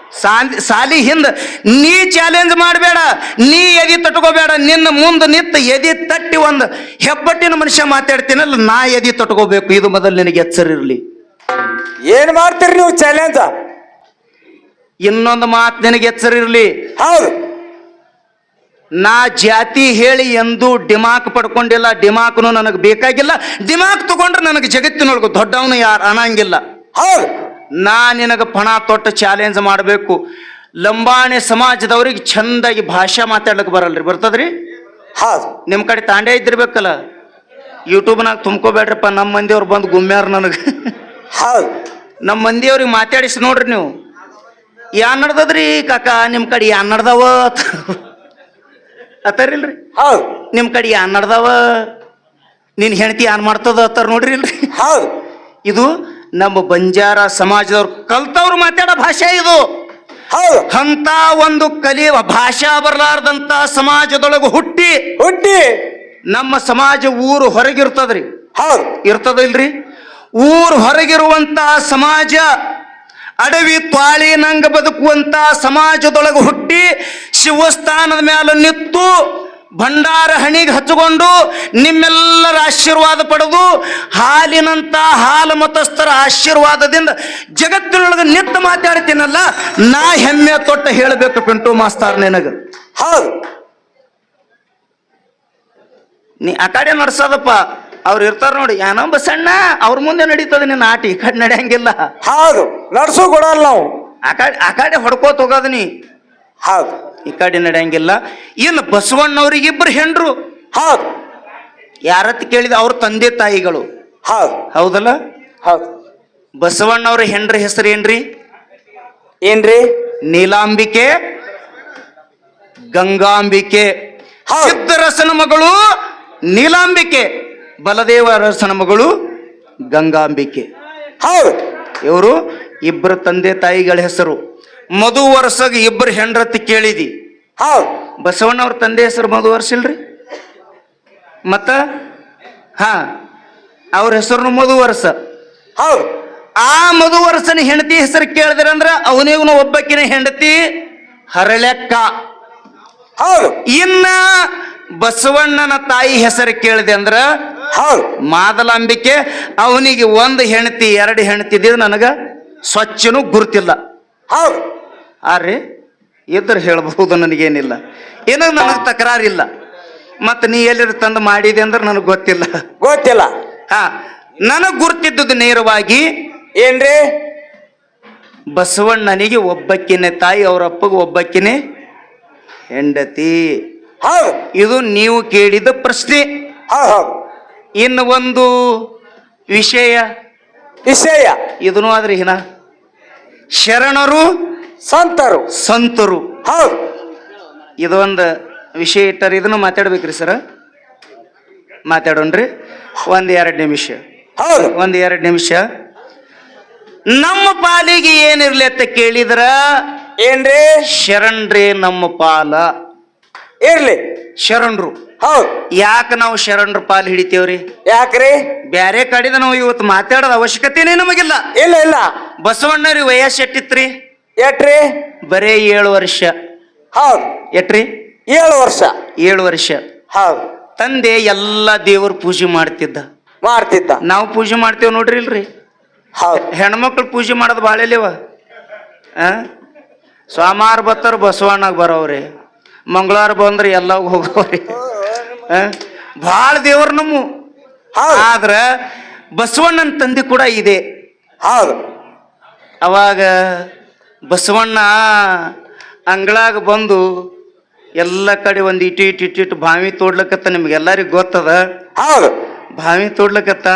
Speaker 1: ಸಾಲಿ ಹಿಂದ ನೀ ಚಾಲೆಂಜ್ ಮಾಡಬೇಡ, ನೀ ಎದಿ ತಟ್ಕೋಬೇಡ. ನಿನ್ನ ಮುಂದೆ ನಿಂತ ಎದಿ ತಟ್ಟಿ ಒಂದು ಹೆಬ್ಬಟ್ಟಿನ ಮನುಷ್ಯ ಮಾತಾಡ್ತೀನಲ್ಲ, ನಾ ಎದಿ ತಟ್ಕೋಬೇಕು. ಇದು ಮೊದಲು ನಿನಗೆ ಎಚ್ಚರಿರ್ಲಿ.
Speaker 2: ಏನ್ ಮಾಡ್ತೀರಿ ನೀವು ಚಾಲೆಂಜ್?
Speaker 1: ಇನ್ನೊಂದು ಮಾತು ನಿನಗೆ ಎಚ್ಚರಿರ್ಲಿ.
Speaker 2: ಹೌದು.
Speaker 1: ನಾ ಜಾತಿ ಹೇಳಿ ಎಂದೂ ಡಿಮಾಕ್ ಪಡ್ಕೊಂಡಿಲ್ಲ. ಡಿಮಾಕ್ನು ನನಗೆ ಬೇಕಾಗಿಲ್ಲ. ಡಿಮಾಕ್ ತಗೊಂಡ್ರೆ ನನಗೆ ಜಗತ್ತಿನೊಳಗೆ ದೊಡ್ಡವನು ಯಾರು ಅನ್ನಂಗಿಲ್ಲ.
Speaker 2: ಹೌದು.
Speaker 1: ನಾ ನಿನಗೆ ಪಣ ತೊಟ್ಟು ಚಾಲೆಂಜ್ ಮಾಡಬೇಕು. ಲಂಬಾಣಿ ಸಮಾಜದವ್ರಿಗೆ ಚಂದಾಗಿ ಭಾಷೆ ಮಾತಾಡ್ಲಿಕ್ಕೆ ಬರಲ್ರಿ? ಬರ್ತದ್ರಿ?
Speaker 2: ಹೌದು.
Speaker 1: ನಿಮ್ಮ ಕಡೆ ತಾಂಡೆ ಇದ್ದಿರ್ಬೇಕಲ್ಲ. ಯೂಟ್ಯೂಬ್ನಾಗ ತುಂಬ್ಕೋಬೇಡ್ರಪ್ಪ. ನಮ್ಮ ಮಂದಿಯವ್ರು ಬಂದು ಗುಮ್ಮ್ಯಾರ ನನಗೆ.
Speaker 2: ಹೌದು.
Speaker 1: ನಮ್ಮ ಮಂದಿಯವ್ರಿಗೆ ಮಾತಾಡಿಸಿ ನೋಡ್ರಿ ನೀವು. ಯಾನ್ ನಡ್ದದ್ರಿ ಕಾಕ ನಿಮ್ಮ ಕಡೆ? ಯಾನ್ ನಡ್ದಾವ ಅತ್ತಾರಿಲ್ರಿ?
Speaker 2: ಹೌದು.
Speaker 1: ನಿಮ್ಮ ಕಡೆ ಯಾನ್ ನಡ್ದಾವ? ನಿನ್ನ ಹೆಂಡತಿ ಯಾನ್ ಮಾಡ್ತದ ಅತ್ತಾರ ನೋಡ್ರಿ ಇಲ್ರಿ?
Speaker 2: ಹೌದು.
Speaker 1: ಇದು ನಮ್ಮ ಬಂಜಾರ ಸಮಾಜದವ್ರು ಕಲ್ತವ್ರು ಮಾತಾಡೋ ಭಾಷೆ ಇದು.
Speaker 2: ಹೌದು.
Speaker 1: ಅಂತ ಒಂದು ಕಲಿಯುವ ಭಾಷಾ ಬರಲಾರ್ದಂತ ಸಮಾಜದೊಳಗೆ ಹುಟ್ಟಿ ನಮ್ಮ ಸಮಾಜ ಊರು ಹೊರಗಿರ್ತದ್ರಿ.
Speaker 2: ಹೌದು.
Speaker 1: ಇರ್ತದ ಇಲ್ರಿ? ಊರು ಹೊರಗಿರುವಂತ ಸಮಾಜ, ಅಡವಿ ತ್ವಾಳಿ ನಂಗ ಬದುಕುವಂತ ಸಮಾಜದೊಳಗೆ ಹುಟ್ಟಿ ಶಿವಸ್ಥಾನದ ಮ್ಯಾಲ ನಿತ್ತು ಭಂಡಾರ ಹಣಿಗೆ ಹಚ್ಚಿಕೊಂಡು ನಿಮ್ಮೆಲ್ಲರ ಆಶೀರ್ವಾದ ಪಡೆದು ಹಾಲಿನಂತ ಹಾಲು ಮತಸ್ಥರ ಆಶೀರ್ವಾದದಿಂದ ಜಗತ್ತಿನೊಳಗೆ ನಿಂತು ಮಾತಾಡ್ತೀನಲ್ಲ, ನಾ ಹೆಮ್ಮೆ ತೊಟ್ಟ ಹೇಳಬೇಕು ಪಿಂಟು ಮಾಸ್ತಾರ್ ನಿನಗ.
Speaker 2: ಹೌದು
Speaker 1: ನೀ ಆ ಕಡೆ ನಡ್ಸೋದಪ್ಪ, ಅವ್ರು ಇರ್ತಾರ ನೋಡಿ, ಏನೋ ಬಸಣ್ಣ ಅವ್ರ ಮುಂದೆ ನಡೀತದೆ ನಿನ್ನ ಆಟ, ಈ ಕಡೆ ನಡೆಯಂಗಿಲ್ಲ.
Speaker 2: ಹೌದು ನಡ್ಸು ಕೊಡಲ್ಲ ನಾವು.
Speaker 1: ಆ ಕಡೆ ಹೊಡ್ಕೋತ ಹೋಗೋದು ನೀ,
Speaker 2: ಹೌದು
Speaker 1: ಈ ಕಡೆ ನಡೆಯಂಗಿಲ್ಲ. ಇನ್ನು ಬಸವಣ್ಣವ್ರಿಗೆ ಇಬ್ಬರು ಹೆಂಡ್ರು.
Speaker 2: ಹೌದು
Speaker 1: ಯಾರತ್ ಕೇಳಿದ ಅವ್ರ ತಂದೆ ತಾಯಿಗಳು.
Speaker 2: ಹೌದು
Speaker 1: ಹೌದಲ್ಲ?
Speaker 2: ಹೌದು.
Speaker 1: ಬಸವಣ್ಣವ್ರ ಹೆಂಡ್ರ ಹೆಸರು ಏನ್ರಿ?
Speaker 2: ಏನ್ರಿ?
Speaker 1: ನೀಲಾಂಬಿಕೆ, ಗಂಗಾಂಬಿಕೆ.
Speaker 2: ಹೌದು.
Speaker 1: ಸಿದ್ಧರಸನ ಮಗಳು ನೀಲಾಂಬಿಕೆ, ಬಲದೇವ ಅರಸನ ಮಗಳು ಗಂಗಾಂಬಿಕೆ.
Speaker 2: ಹೌದು
Speaker 1: ಇವರು ಇಬ್ಬರು ತಂದೆ ತಾಯಿಗಳ ಹೆಸರು. ಮಧು ವರ್ಷಗ ಇಬ್ಬರು ಹೆಂಡ್ರತಿ ಕೇಳಿದಿ.
Speaker 2: ಹೌದು
Speaker 1: ಬಸವಣ್ಣವ್ರ ತಂದೆ ಹೆಸರು ಮಧು ವರ್ಷ ಇಲ್ರಿ? ಮತ್ತ ಹಾ, ಅವ್ರ ಹೆಸರು ಮಧು ವರ್ಷ.
Speaker 2: ಹೌದು.
Speaker 1: ಆ ಮಧು ವರ್ಷನ ಹೆಂಡತಿ ಹೆಸರು ಕೇಳಿದ್ರಂದ್ರ ಅವನಿಗೂ ಒಬ್ಬಕಿನ ಹೆಂಡತಿ ಹರಳೆಕ್ಕ.
Speaker 2: ಹೌದು.
Speaker 1: ಇನ್ನ ಬಸವಣ್ಣನ ತಾಯಿ ಹೆಸರು ಕೇಳಿದೆ ಅಂದ್ರ
Speaker 2: ಹೌದು.
Speaker 1: ಮಾದಲಾಂಬಿಕೆ. ಅವನಿಗೆ ಒಂದು ಹೆಂಡತಿ ಎರಡು ಹೆಂಡತಿ ಇದ್ದಿದ್ದು ನನಗ ಸ್ವಚ್ಛನೂ ಗುರುತಿಲ್ಲ.
Speaker 2: ಹೌದು.
Speaker 1: ಆರ್ರಿ ಇದ್ರ ಹೇಳ್ಬಹುದು, ನನಗೇನಿಲ್ಲ, ಏನೋ ನನಗೆ ತಕರಾರಿಲ್ಲ. ಮತ್ತು ನೀ ಎಲ್ಲಿರ ತಂದು ಮಾಡಿದೆ ಅಂದ್ರೆ ನನಗೆ ಗೊತ್ತಿಲ್ಲ.
Speaker 2: ಗೊತ್ತಿಲ್ಲ.
Speaker 1: ಹಾ, ನನಗೆ ಗುರ್ತಿದ್ದುದು ನೇರವಾಗಿ
Speaker 2: ಏನ್ರಿ?
Speaker 1: ಬಸವಣ್ಣನಿಗೆ ಒಬ್ಬಕ್ಕಿನೇ ತಾಯಿ, ಅವ್ರ ಅಪ್ಪಗೆ ಒಬ್ಬಕ್ಕಿನೇ ಹೆಂಡತಿ.
Speaker 2: ಹೌದು.
Speaker 1: ಇದು ನೀವು ಕೇಳಿದ ಪ್ರಶ್ನೆ.
Speaker 2: ಹೌದು ಹೌದು.
Speaker 1: ಇನ್ನು ಒಂದು ವಿಷಯ
Speaker 2: ವಿಷಯ
Speaker 1: ಇದನ್ನು ಆದ್ರೆ ಹಿನ ಶರಣರು
Speaker 2: ಸಂತರು
Speaker 1: ಸಂತರು.
Speaker 2: ಹೌದು.
Speaker 1: ಇದೊಂದು ವಿಷಯ ಇಟ್ಟರೆ ಇದನ್ನು ಮಾತಾಡ್ಬೇಕ್ರಿ ಸರ. ಮಾತಾಡೋಣ್ರಿ ಒಂದೆರಡು ನಿಮಿಷ.
Speaker 2: ಹೌದು.
Speaker 1: ಒಂದೆರಡು ನಿಮಿಷ. ನಮ್ಮ ಪಾಲಿಗೆ ಏನಿರ್ಲಿ ಅಂತ ಕೇಳಿದ್ರ
Speaker 2: ಏನ್ರಿ?
Speaker 1: ಶರಣ್ರೇ ನಮ್ಮ ಪಾಲ.
Speaker 2: ಇರ್ಲಿ.
Speaker 1: ಶರಣರು.
Speaker 2: ಹೌದು.
Speaker 1: ಯಾಕೆ ನಾವು ಶರಣರ ಪಾಲು ಹಿಡಿತೇವ್ರಿ?
Speaker 2: ಯಾಕ್ರಿ?
Speaker 1: ಬ್ಯಾರೆ ಕಡೆದ ನಾವು ಇವತ್ತು ಮಾತಾಡೋದ ಅವಶ್ಯಕತೆನೇ ನಮಗಿಲ್ಲ.
Speaker 2: ಇಲ್ಲ ಇಲ್ಲ.
Speaker 1: ಬಸವಣ್ಣವ್ರಿಗೆ ವಯಸ್ಸು ಎಟ್ಟಿತ್ರಿ?
Speaker 2: ಎಟ್ರಿ?
Speaker 1: ಬರೇ 7 ವರ್ಷ.
Speaker 2: ಹೌದು.
Speaker 1: ಎಟ್ರಿ?
Speaker 2: 7 ವರ್ಷ.
Speaker 1: 7 ವರ್ಷ.
Speaker 2: ಹೌದು.
Speaker 1: ತಂದೆ ಎಲ್ಲ ದೇವ್ರ ಪೂಜೆ ಮಾಡ್ತಿದ್ದ.
Speaker 2: ಮಾಡ್ತಿದ್ದ.
Speaker 1: ನಾವು ಪೂಜೆ ಮಾಡ್ತೇವೆ ನೋಡ್ರಿ ಇಲ್ರಿ?
Speaker 2: ಹೌದು.
Speaker 1: ಹೆಣ್ಮಕ್ಳು ಪೂಜೆ ಮಾಡೋದು ಭಾಳ ಇಲ್ಲಿವ. ಸೋಮವಾರ ಬತ್ತಾರ ಬಸವಣ್ಣಗೆ ಬರೋವ್ರಿ, ಮಂಗಳವಾರ ಬಂದ್ರೆ ಎಲ್ಲವೂ ಹೋಗೋವ್ರಿ. ಭಾಳ ದೇವ್ರ ನಮ್ಮ.
Speaker 2: ಹೌದು.
Speaker 1: ಆದ್ರ ಬಸವಣ್ಣನ ತಂದೆ ಕೂಡ ಇದೆ.
Speaker 2: ಹೌದು.
Speaker 1: ಅವಾಗ ಬಸವಣ್ಣ ಅಂಗಳಾಗ ಬಂದು ಎಲ್ಲ ಕಡೆ ಒಂದು ಇಟ್ಟು ಬಾವಿ ತೋಡ್ಲಕತ್ತ. ನಿಮ್ಗೆಲ್ಲರಿಗೂ ಗೊತ್ತದ.
Speaker 2: ಹೌದು.
Speaker 1: ಬಾವಿ ತೋಡ್ಲಕತ್ತ.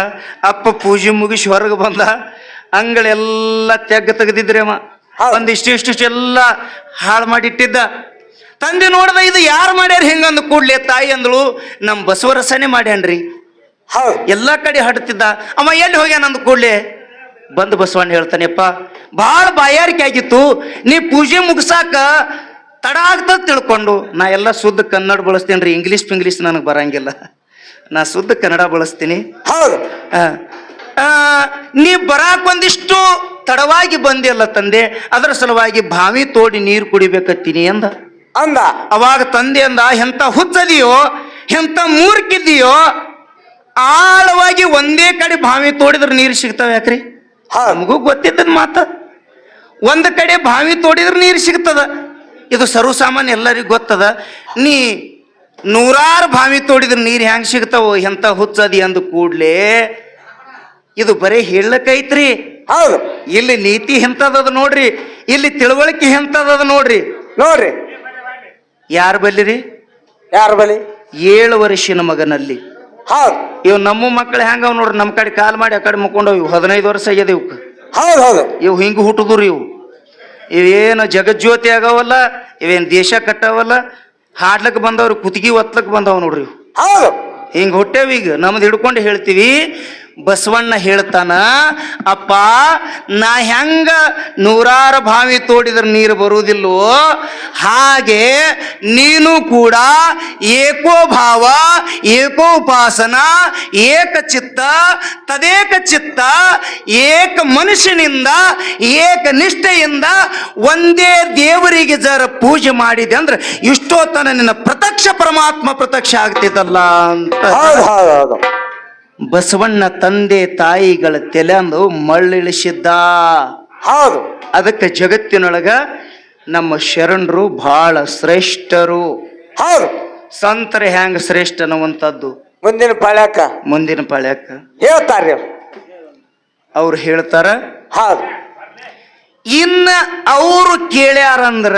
Speaker 1: ಅಪ್ಪ ಪೂಜೆ ಮುಗಿಸಿ ಹೊರಗೆ ಬಂದ. ಅಂಗಳೆಲ್ಲ ತೆಗೆದಿದ್ರಿ ಅವ. ಒಂದಿಷ್ಟು ಎಲ್ಲ ಹಾಳು ಮಾಡಿ ಇಟ್ಟಿದ್ದ. ತಂದೆ ನೋಡ್ದ, ಇದು ಯಾರು ಮಾಡ್ಯಾರ ಹಿಂಗಂದು ಕೂಡ್ಲೆ ತಾಯಿ ಅಂದಳು, ನಮ್ಮ ಬಸವರಸನೇ ಮಾಡ್ಯಾನ್ರಿ.
Speaker 2: ಹೌದು.
Speaker 1: ಎಲ್ಲ ಕಡೆ ಹಡ್ತಿದ್ದ ಅವ. ಎಲ್ಲಿ ಹೋಗ್ಯಾನಂದು ಕೂಡ್ಲೆ ಬಂದು ಬಸವಣ್ಣ ಹೇಳ್ತಾನೆಪ್ಪ, ಭಾಳ ಬಾಯಾರಿಕೆ ಆಗಿತ್ತು, ನೀ ಪೂಜೆ ಮುಗಿಸಾಕ ತಡ ಆಗ್ತದ ತಿಳ್ಕೊಂಡು ನಾ ಎಲ್ಲ ಶುದ್ಧ ಕನ್ನಡ ಬಳಸ್ತೇನ್ರಿ. ಇಂಗ್ಲೀಷ್ ನನಗೆ ಬರಂಗಿಲ್ಲ, ನಾ ಶುದ್ಧ ಕನ್ನಡ ಬಳಸ್ತೀನಿ.
Speaker 2: ಹೌದು.
Speaker 1: ನೀ ಬರಾಕ್ ಒಂದಿಷ್ಟು ತಡವಾಗಿ ಬಂದಿಲ್ಲ ತಂದೆ, ಅದರ ಸಲುವಾಗಿ ಬಾವಿ ತೋಡಿ ನೀರು ಕುಡಿಬೇಕತ್ತೀನಿ ಅಂದ.
Speaker 2: ಅಂದ.
Speaker 1: ಅವಾಗ ತಂದೆ ಅಂದ, ಎಂತ ಹುಚ್ಚದಿಯೋ, ಎಂತ ಮೂರ್ಖಿದ್ದೀಯೋ, ಆಳವಾಗಿ ಒಂದೇ ಕಡೆ ಬಾವಿ ತೋಡಿದ್ರೆ ನೀರು ಸಿಗ್ತಾವ ಯಾಕ್ರಿ? ನಮಗೂ ಗೊತ್ತಿದ್ದದ ಮಾತ. ಒಂದು ಕಡೆ ಬಾವಿ ತೋಡಿದ್ರೆ ನೀರು ಸಿಗ್ತದ, ಇದು ಸರ್ವಸಾಮಾನ್ಯ ಎಲ್ಲರಿಗೂ ಗೊತ್ತದ. ನೀ 100 ಬಾವಿ ತೋಡಿದ್ರೆ ನೀರು ಹೆಂಗೆ ಸಿಗ್ತಾವೋ, ಎಂತ ಹುಚ್ಚದಿ ಅಂದ ಕೂಡ್ಲೆ ಇದು ಬರೀ ಹೇಳಕೈತ್ರಿ.
Speaker 2: ಹೌದು.
Speaker 1: ಇಲ್ಲಿ ನೀತಿ ಎಂತದ ನೋಡ್ರಿ, ಇಲ್ಲಿ ತಿಳುವಳಿಕೆ ಎಂತದ ನೋಡ್ರಿ.
Speaker 2: ನೋಡ್ರಿ
Speaker 1: ಯಾರ ಬಲ್ಲಿರಿ?
Speaker 2: ಯಾರ ಬಲಿ?
Speaker 1: 7 ವರ್ಷಿನ ಮಗನಲ್ಲಿ.
Speaker 2: ಹೌದು.
Speaker 1: ಇವ್ ನಮ್ಮ ಮಕ್ಕಳು ಹೆಂಗವ್ ನೋಡ್ರಿ, ನಮ್ಮ ಕಡೆ ಕಾಲ್ ಮಾಡಿ ಆ ಕಡೆ ಮುಕ್ಕೊಂಡವ್. ಇವು 15 ವರ್ಷ ಆಗ್ಯದ ಇವಕ್ಕೆ.
Speaker 2: ಹೌದು ಹೌದು.
Speaker 1: ಇವು ಹಿಂಗೆ ಹುಟ್ಟುದ್ರಿ. ಇವೇನು ಜಗಜ್ಯೋತಿ ಆಗವಲ್ಲ, ಇವೇನು ದೇಶ ಕಟ್ಟವಲ್ಲ, ಹಾಡ್ಲಕ್ಕೆ ಬಂದವ್ರು, ಕುತ್ತಿಗೆ ಒತ್ತಲಕ್ಕೆ ಬಂದವ ನೋಡ್ರಿ.
Speaker 2: ಹೌದು.
Speaker 1: ಹಿಂಗೆ ಹುಟ್ಟೇವ. ಈಗ ನಮ್ದು ಹಿಡ್ಕೊಂಡು ಹೇಳ್ತೀವಿ, ಬಸವಣ್ಣ ಹೇಳ್ತಾನ, ಅಪ್ಪ ನಾ ಹೆಂಗ ನೂರಾರು ಬಾವಿ ತೋಡಿದ್ರೆ ನೀರು ಬರುವುದಿಲ್ಲೋ ಹಾಗೆ ನೀನು ಕೂಡ ಏಕೋಭಾವ ಏಕೋಪಾಸನ ಏಕಚಿತ್ತ ತದೇಕ ಚಿತ್ತ ಏಕ ಮನುಷ್ಯನಿಂದ ಏಕ ನಿಷ್ಠೆಯಿಂದ ಒಂದೇ ದೇವರಿಗೆ ಜರ ಪೂಜೆ ಮಾಡಿದೆ ಅಂದ್ರೆ ಇಷ್ಟೊತ್ತನ ನಿನ್ನ ಪ್ರತ್ಯಕ್ಷ ಪರಮಾತ್ಮ ಪ್ರತ್ಯಕ್ಷ ಆಗ್ತಿದ್ದಲ್ಲ ಅಂತ
Speaker 2: ಹೌದು ಹೌದು ಹೌದು
Speaker 1: ಬಸವಣ್ಣ ತಂದೆ ತಾಯಿಗಳ ತೆಲೆಂದು ಮಳ್ಳಿಳಿಸಿದ್ದ.
Speaker 2: ಹೌದು
Speaker 1: ಅದಕ್ಕೆ ಜಗತ್ತಿನೊಳಗ ನಮ್ಮ ಶರಣರು ಬಹಳ ಶ್ರೇಷ್ಠರು.
Speaker 2: ಹೌದು
Speaker 1: ಸಂತರ ಹ್ಯಾಂಗ ಶ್ರೇಷ್ಠ ಅನ್ನುವಂಥದ್ದು
Speaker 2: ಮುಂದಿನ ಪಾಳ್ಯಕ್ಕ
Speaker 1: ಮುಂದಿನ ಪಾಳ್ಯಕ್ಕ
Speaker 2: ಹೇಳ್ತಾರ್ರಿ
Speaker 1: ಅವ್ರು ಹೇಳ್ತಾರ.
Speaker 2: ಹೌದು
Speaker 1: ಇನ್ನ ಅವರು ಕೇಳ್ಯಾರಂದ್ರ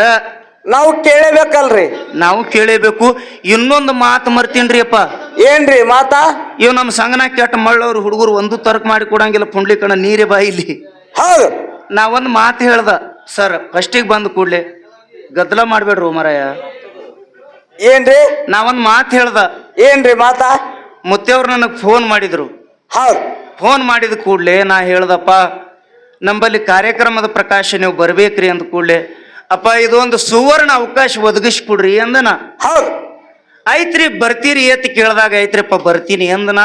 Speaker 2: ನಾವು ಕೇಳಬೇಕಲ್ರಿ.
Speaker 1: ನಾವು ಕೇಳಬೇಕು. ಇನ್ನೊಂದು ಮಾತು ಮರ್ತೀನ್ರಿ ಅಪ್ಪ.
Speaker 2: ಏನ್ರಿ ಮಾತಾ?
Speaker 1: ಇವ್ ನಮ್ಮ ಸಂಗನ ಕೆಟ್ಟ ಮಳ್ಳವ್ರು ಹುಡುಗರು ಒಂದು ತರ್ಕ ಮಾಡಿ ಕೊಡಂಗಿಲ್ಲ. ಪುಂಡ್ಲಿಕಣ ನೀರೇ ಬಾಯಿಲಿ.
Speaker 2: ಹೌದು
Speaker 1: ನಾವೊಂದು ಮಾತು ಹೇಳ್ದ ಸರ್ ಫಸ್ಟಿಗೆ ಬಂದು ಕೂಡ್ಲೆ ಗದ್ದಲ ಮಾಡ್ಬೇಡ್ರು ಮರಾಯ.
Speaker 2: ಏನ್ರಿ?
Speaker 1: ನಾವೊಂದು ಮಾತು ಹೇಳ್ದ.
Speaker 2: ಏನ್ರಿ ಮಾತಾ?
Speaker 1: ಮುತ್ತೆಯವ್ರು ನನಗೆ ಫೋನ್ ಮಾಡಿದ್ರು.
Speaker 2: ಹೌದು
Speaker 1: ಫೋನ್ ಮಾಡಿದ ಕೂಡ್ಲೆ ನಾ ಹೇಳ್ದಪ್ಪ ನಂಬಲ್ಲಿ ಕಾರ್ಯಕ್ರಮದ ಪ್ರಕಾಶ ನೀವು ಬರ್ಬೇಕ್ರಿ ಅಂದ ಕೂಡ್ಲೆ ಅಪ್ಪ ಇದೊಂದು ಸುವರ್ಣ ಅವಕಾಶ ಒದಗಿಸ್ಕೊಡ್ರಿ ಅಂದನ.
Speaker 2: ಹೌದು
Speaker 1: ಐತ್ರಿ ಬರ್ತೀರಿ ಏತ್ ಕೇಳ್ದಾಗ ಐತ್ರಿಪ್ಪ ಬರ್ತೀನಿ ಅಂದನ.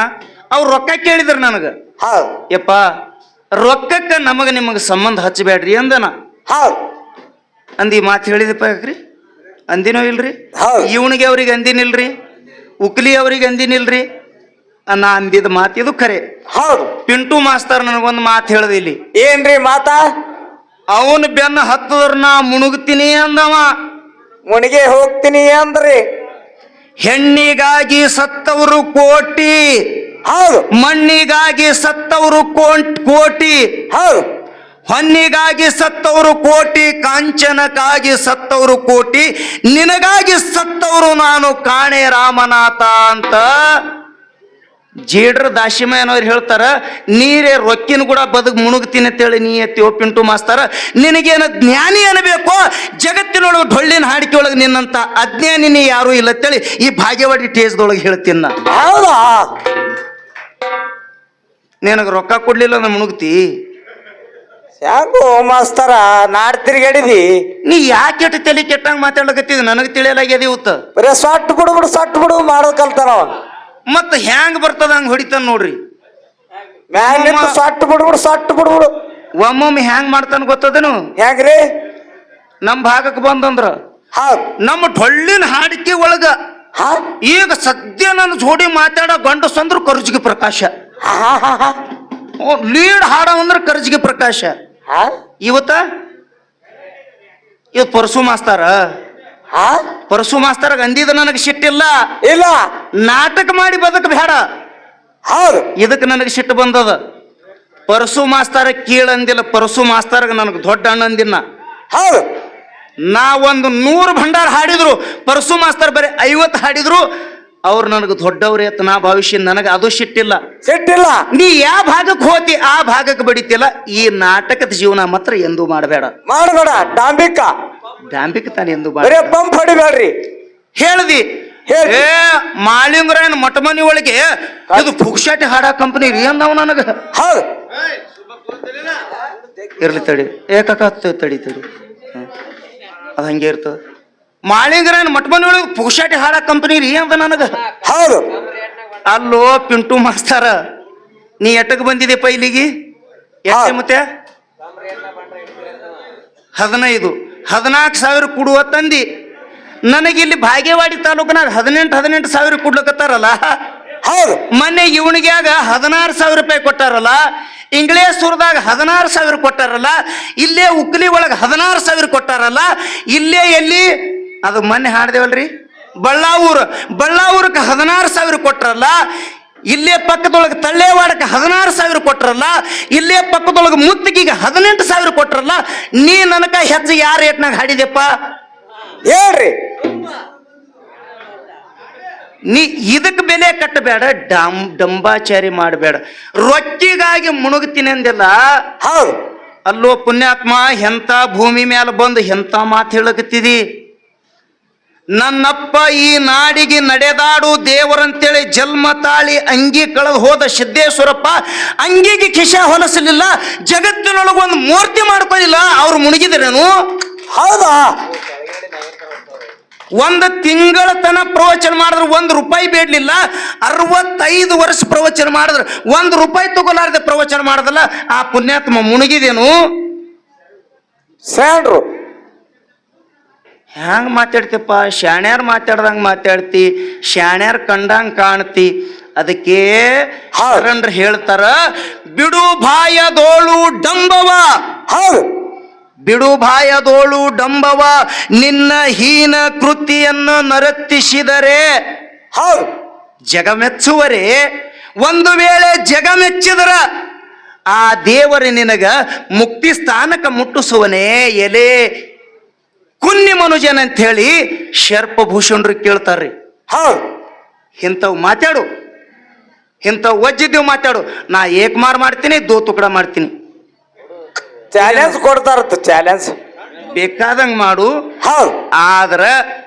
Speaker 1: ಅವ್ರು ರೊಕ್ಕ ಕೇಳಿದ್ರು ನನಗ.
Speaker 2: ಹೌದು
Speaker 1: ಯಪ್ಪ ರೊಕ್ಕಕ್ಕ ನಮಗ ನಿಮಗ ಸಂಬಂಧ ಹಚ್ಚಬೇಡ್ರಿ ಅಂದನ.
Speaker 2: ಹೌದು
Speaker 1: ಅಂದಿ ಮಾತು ಹೇಳಿದಪ್ಪ ಯಾಕ್ರಿ ಅಂದಿನೋ ಇಲ್ರಿ.
Speaker 2: ಹೌದು
Speaker 1: ಇವನಿಗೆ ಅವ್ರಿಗೆ ಅಂದಿನಿಲ್ರಿ, ಉಕ್ಲಿ ಅವ್ರಿಗೆ ಅಂದಿನಿಲ್ರಿ. ನಾ ಅಂದಿದ ಮಾತು ಇದು ಖರೆ.
Speaker 2: ಹೌದು
Speaker 1: ಪಿಂಟು ಮಾಸ್ತರ್ ನನಗೊಂದು ಮಾತು ಹೇಳ್ದ ಇಲ್ಲಿ.
Speaker 2: ಏನ್ರಿ ಮಾತಾ?
Speaker 1: ಅವನು ಬೆನ್ನ ಹತ್ತದ್ರ ನಾ ಮುಣುಗ್ತೀನಿ ಅಂದವ.
Speaker 2: ಮುಣಿಗೆ ಹೋಗ್ತೀನಿ ಅಂದ್ರಿ.
Speaker 1: ಹೆಣ್ಣಿಗಾಗಿ ಸತ್ತವರು ಕೋಟಿ,
Speaker 2: ಹೌದು
Speaker 1: ಮಣ್ಣಿಗಾಗಿ ಸತ್ತವರು ಕೋಟಿ,
Speaker 2: ಹೌದು
Speaker 1: ಹೊನ್ನಿಗಾಗಿ ಸತ್ತವರು ಕೋಟಿ, ಕಾಂಚನಕ್ಕಾಗಿ ಸತ್ತವರು ಕೋಟಿ, ನಿನಗಾಗಿ ಸತ್ತವರು ನಾನು ಕಾಣೆ ರಾಮನಾಥ ಅಂತ ಜೇಡ್ರ ದಾಶಿಮಯ್ಯನವ್ರು ಹೇಳ್ತಾರ. ನೀರೇ ರೊಕ್ಕಿನ ಕೂಡ ಬದುಕು ಮುಣುಗ್ತೀನಿ ಅಂತೇಳಿ ನೀ ಎತ್ತಿಯೋ ಪಿಂಟು ಮಾಸ್ತರ. ನಿನಗೇನು ಜ್ಞಾನಿ ಅನ್ಬೇಕೋ ಜಗತ್ತಿನೊಳಗೆ ಡೊಳ್ಳಿನ ಹಾಡಿಕೆ ಒಳಗೆ ನಿನ್ನಂತ ಅಜ್ಞಾನಿ ನೀ ಯಾರೂ ಇಲ್ಲ ಅಂತೇಳಿ ಈ ಭಾಗ್ಯವಾಡಿ ಟೇಸ್ದೊಳಗೆ ಹೇಳ್ತೀನಿ ನಾ.
Speaker 2: ಹೌದಾ?
Speaker 1: ನಿನಗೆ ರೊಕ್ಕ ಕೊಡ್ಲಿಲ್ಲ ನಾ ಮುಣುಗ್ತಿ.
Speaker 2: ಯಾಕೋ ಮಾಸ್ತರ ನಾಡ್ ತಿರ್ಗಾಡಿದಿ?
Speaker 1: ನೀ ಯಾಕೆ ತಲೆ ಕೆಟ್ಟಂಗೆ ಮಾತಾಡ್ಲಕತ್ತಿದ್ ನನಗೆ ತಿಳಿಯಲಾಗ್ಯದ ಇವತ್ತು.
Speaker 2: ಬರೇ ಸೊಟ್ಟು ಬಿಡು ಮಾಡೋದ್ ಕಲ್ತಾನವ.
Speaker 1: ಮತ್ತೆ ಹ್ಯಾಂಗ ಬರ್ತದ ಹಂಗ ಹೊಡಿತಾನ ನೋಡ್ರಿ.
Speaker 2: ಮ್ಯಾಲ ನಿಂತು ಸೊಟ್ಟು ಬಿಡ್ಬಿಡು.
Speaker 1: ಒಮ್ಮೊಮ್ಮೆ ಹ್ಯಾಂಗ್ ಮಾಡ್ತಾನ ಗೊತ್ತದನು?
Speaker 2: ಹೆಂಗ್ರಿ?
Speaker 1: ನಮ್ಮ ಭಾಗಕ್ಕೆ ಬಂದಂದ್ರ
Speaker 2: ಹೌದು
Speaker 1: ನಮ್ಮ ಡೊಳ್ಳಿನ ಹಾಡಿಕೆ ಒಳಗ ಈಗ ಸದ್ಯ ನನ್ನ ಜೋಡಿ ಮಾತಾಡೋ ಗಂಡಸ ಅಂದ್ರ ಕರ್ಜಿಗೆ ಪ್ರಕಾಶ. ಲೀಡ್ ಹಾಡ ಅಂದ್ರ ಕರ್ಜಿಗೆ ಪ್ರಕಾಶ. ಇವತ್ತ ಪರಸು ಮಾಸ್ತಾರ ಪರಸು ಮಾಸ್ತರ್ ಅಂದಿದ ನನಗೆ ಸಿಟ್ಟಿಲ್ಲ.
Speaker 2: ಇಲ್ಲ
Speaker 1: ನಾಟಕ ಮಾಡಿ ಬದಕ್ ಬೇಡ.
Speaker 2: ಹೌದು
Speaker 1: ಇದಕ್ಕೆ ನನಗೆ ಸಿಟ್ಟು ಬಂದದ. ಪರಸು ಮಾಸ್ತರ ಕೀಳಂದಿಲ್ಲ, ಪರಸು ಮಾಸ್ತರ್ಗ ನನಗೆ ದೊಡ್ಡ ಅಣ್ಣ ಅಂದಿನ.
Speaker 2: ಹೌದು
Speaker 1: ನಾ ಒಂದು 100 ಭಂಡಾರ ಹಾಡಿದ್ರು, ಪರಸು ಮಾಸ್ತರ್ ಬರೀ 50 ಹಾಡಿದ್ರು, ಅವ್ರು ನನಗೆ ದೊಡ್ಡವ್ರೇ ಅಂತ ನಾ ಭಾವಿಸಿ ನನಗೆ ಅದು ಸಿಟ್ಟಿಲ್ಲ. ನೀ ಯಾವ ಭಾಗಕ್ಕೆ ಹೋತಿ ಆ ಭಾಗಕ್ಕೆ ಬಡಿತಿಲ್ಲ. ಈ ನಾಟಕದ ಜೀವನ ಮಾತ್ರ ಎಂದೂ ಮಾಡಬೇಡ. ಡಾಂಬಿಕ ತಾನೆ ಎಂದು
Speaker 2: ಪಂಪ್ ಹೊಡಿಬೇಡ್ರಿ
Speaker 1: ಹೇಳ್ದಿ. ಏ ಮಾಳಿಂಗರಾಯನ ಮಠ ಮನಿ ಒಳಗೆ ಇದು ಪುಕ್ಷಾಟಿ ಹಾಡ ಕಂಪನಿ ರೀ ಅಂದವ್ ನನಗ.
Speaker 2: ಹೌದು
Speaker 1: ಇರ್ಲಿ ತಡಿ ತಡಿ ಅದ ಹಂಗೆ ಇರ್ತದ. ಮಾಳಿಂಗರಾಯನ ಮಠ ಮನಿ ಒಳಗೆ ಪುಕ್ಷಾಟಿ ಹಾಡ ಕಂಪನಿ ರೀ ಅಂದ ನನಗ.
Speaker 2: ಹೌದು
Speaker 1: ಅಲ್ಲೋ ಪಿಂಟು ಮಾಸ್ತರ ನೀ ಎಟ್ಟಕ್ಕೆ ಬಂದಿದೆಪ್ಪ ಇಲ್ಲಿಗೆ? ಎಷ್ಟೇ ಮತ್ತೆ 14,000 ಕೊಡುವ ತಂದಿ. ನನಗಿಲ್ಲಿ ಭಾಗ್ಯವಾಡಿ ತಾಲೂಕಿನಾಗ 18,000 ಕೊಡ್ಲಕತ್ತಾರಲ್ಲ.
Speaker 2: ಹೌದು
Speaker 1: ಮೊನ್ನೆ ಇವನಿಗೆ ಆಗ 16,000 ರೂಪಾಯಿ ಕೊಟ್ಟಾರಲ್ಲ. ಇಂಗ್ಲೇಶ್ವರದಾಗ 16,000 ಕೊಟ್ಟಾರಲ್ಲ. ಇಲ್ಲೇ ಉಕ್ಲಿ ಒಳಗೆ 16,000 ಕೊಟ್ಟಾರಲ್ಲ. ಇಲ್ಲೇ ಎಲ್ಲಿ ಅದು ಮೊನ್ನೆ ಹಾಡ್ದೇವಲ್ರಿ ಬಳ್ಳಾವೂರಕ್ಕೆ 16,000 ಕೊಟ್ರಲ್ಲ. ಇಲ್ಲೇ ಪಕ್ಕದೊಳಗೆ ತಳ್ಳೇವಾಡಕ್ಕೆ 16,000 ಕೊಟ್ರಲ್ಲ. ಇಲ್ಲೇ ಪಕ್ಕದೊಳಗೆ ಮುತ್ತಿಗೆಗೆ 18,000 ಕೊಟ್ರಲ್ಲ. ನೀ ನನಕ ಹೆಚ್ಚು ಯಾರ ರೇಟ್ನಾಗ ಹಾಡಿದೆಪ್ಪ
Speaker 2: ಹೇಳ್ರಿ.
Speaker 1: ನೀ ಇದಕ್ಕೆ ಬೆಲೆ ಕಟ್ಟಬೇಡ, ಡಂಬಾಚಾರಿ ಮಾಡಬೇಡ. ರೊಕ್ಕಿಗಾಗಿ ಮುಣುಗ್ತೀನಿ ಅಂದಿಲ್ಲ.
Speaker 2: ಹೌದು
Speaker 1: ಅಲ್ಲೋ ಪುಣ್ಯಾತ್ಮ, ಎಂಥ ಭೂಮಿ ಮೇಲೆ ಬಂದು ಎಂಥ ಮಾತು ಹೇಳಕತ್ತಿದಿ. ನನ್ನಪ್ಪ ಈ ನಾಡಿಗೆ ನಡೆದಾಡು ದೇವರಂತೇಳಿ ಜನ್ಮ ತಾಳಿ ಅಂಗಿ ಕಳೆದು ಹೋದ ಸಿದ್ದೇಶ್ವರಪ್ಪ ಅಂಗಿಗೆ ಕಿಶ ಹೊಲಸಲಿಲ್ಲ, ಜಗತ್ತಿನೊಳಗೊಂದು ಮೂರ್ತಿ ಮಾಡ್ಕೊಳ್ಳಿಲ್ಲ. ಅವ್ರು ಮುಳುಗಿದ್ರೇನು?
Speaker 2: ಹೌದಾ?
Speaker 1: ಒಂದು ತಿಂಗಳ ತನ ಪ್ರವಚನ ಮಾಡಿದ್ರೆ ₹1 ಬೇಡಲಿಲ್ಲ. 65 ವರ್ಷ ಪ್ರವಚನ ಮಾಡಿದ್ರೆ ₹1 ತಗೊಲಾರ್ದೆ ಪ್ರವಚನ ಮಾಡದಲ್ಲ. ಆ ಪುಣ್ಯಾತ್ಮ ಮುಳುಗಿದೇನು?
Speaker 2: ಸ್ಯಾಂಡ್ರು
Speaker 1: ಹ್ಯಾಂಗ ಮಾತಾಡ್ತಿಪ್ಪ? ಶಾಣ್ಯಾರ್ ಮಾತಾಡ್ದಂಗ ಮಾತಾಡ್ತಿ, ಶಾಣ್ಯಾರ್ ಕಂಡಂಗ ಕಾಣ್ತಿ. ಅದಕ್ಕೆ ಶರಣರು ಹೇಳ್ತಾರ, ಬಿಡು ಬಾಯದೋಳು ಡಂಬವ,
Speaker 2: ಹೌದು,
Speaker 1: ಬಿಡು ಬಾಯದೋಳು ಡಂಬವ, ನಿನ್ನ ಹೀನ ಕೃತಿಯನ್ನು ನರತ್ತಿಸಿದರೆ
Speaker 2: ಹೌದು,
Speaker 1: ಜಗಮೆಚ್ಚುವರೆ. ಒಂದು ವೇಳೆ ಜಗಮೆಚ್ಚಿದರ ಆ ದೇವರ ನಿನಗ ಮುಕ್ತಿ ಸ್ಥಾನಕ್ಕೆ ಮುಟ್ಟಿಸುವನೇ ಎಲೆ ಕುನ್ನಿ ಮನುಜನ್ ಅಂತ ಹೇಳಿ ಶರ್ಪಭೂಷಣರು ಕೇಳ್ತಾರ್ರಿ.
Speaker 2: ಹೌದು.
Speaker 1: ಇಂಥವು ಮಾತಾಡು, ಇಂಥವು ವಜ್ಜಿದ್ದೀವ್ ಮಾತಾಡು. ನಾ ಏಕಮಾರ್ ಮಾಡ್ತೀನಿ, ದೋ ತುಕಡ ಮಾಡ್ತೀನಿ.
Speaker 2: ಚಾಲೆಂಜ್ ಕೊಡ್ತಾರತ್ತ, ಚಾಲೆಂಜ್
Speaker 1: ಬೇಕಾದಂಗೆ ಮಾಡು.
Speaker 2: ಹೌದು.
Speaker 1: ಆದ್ರೆ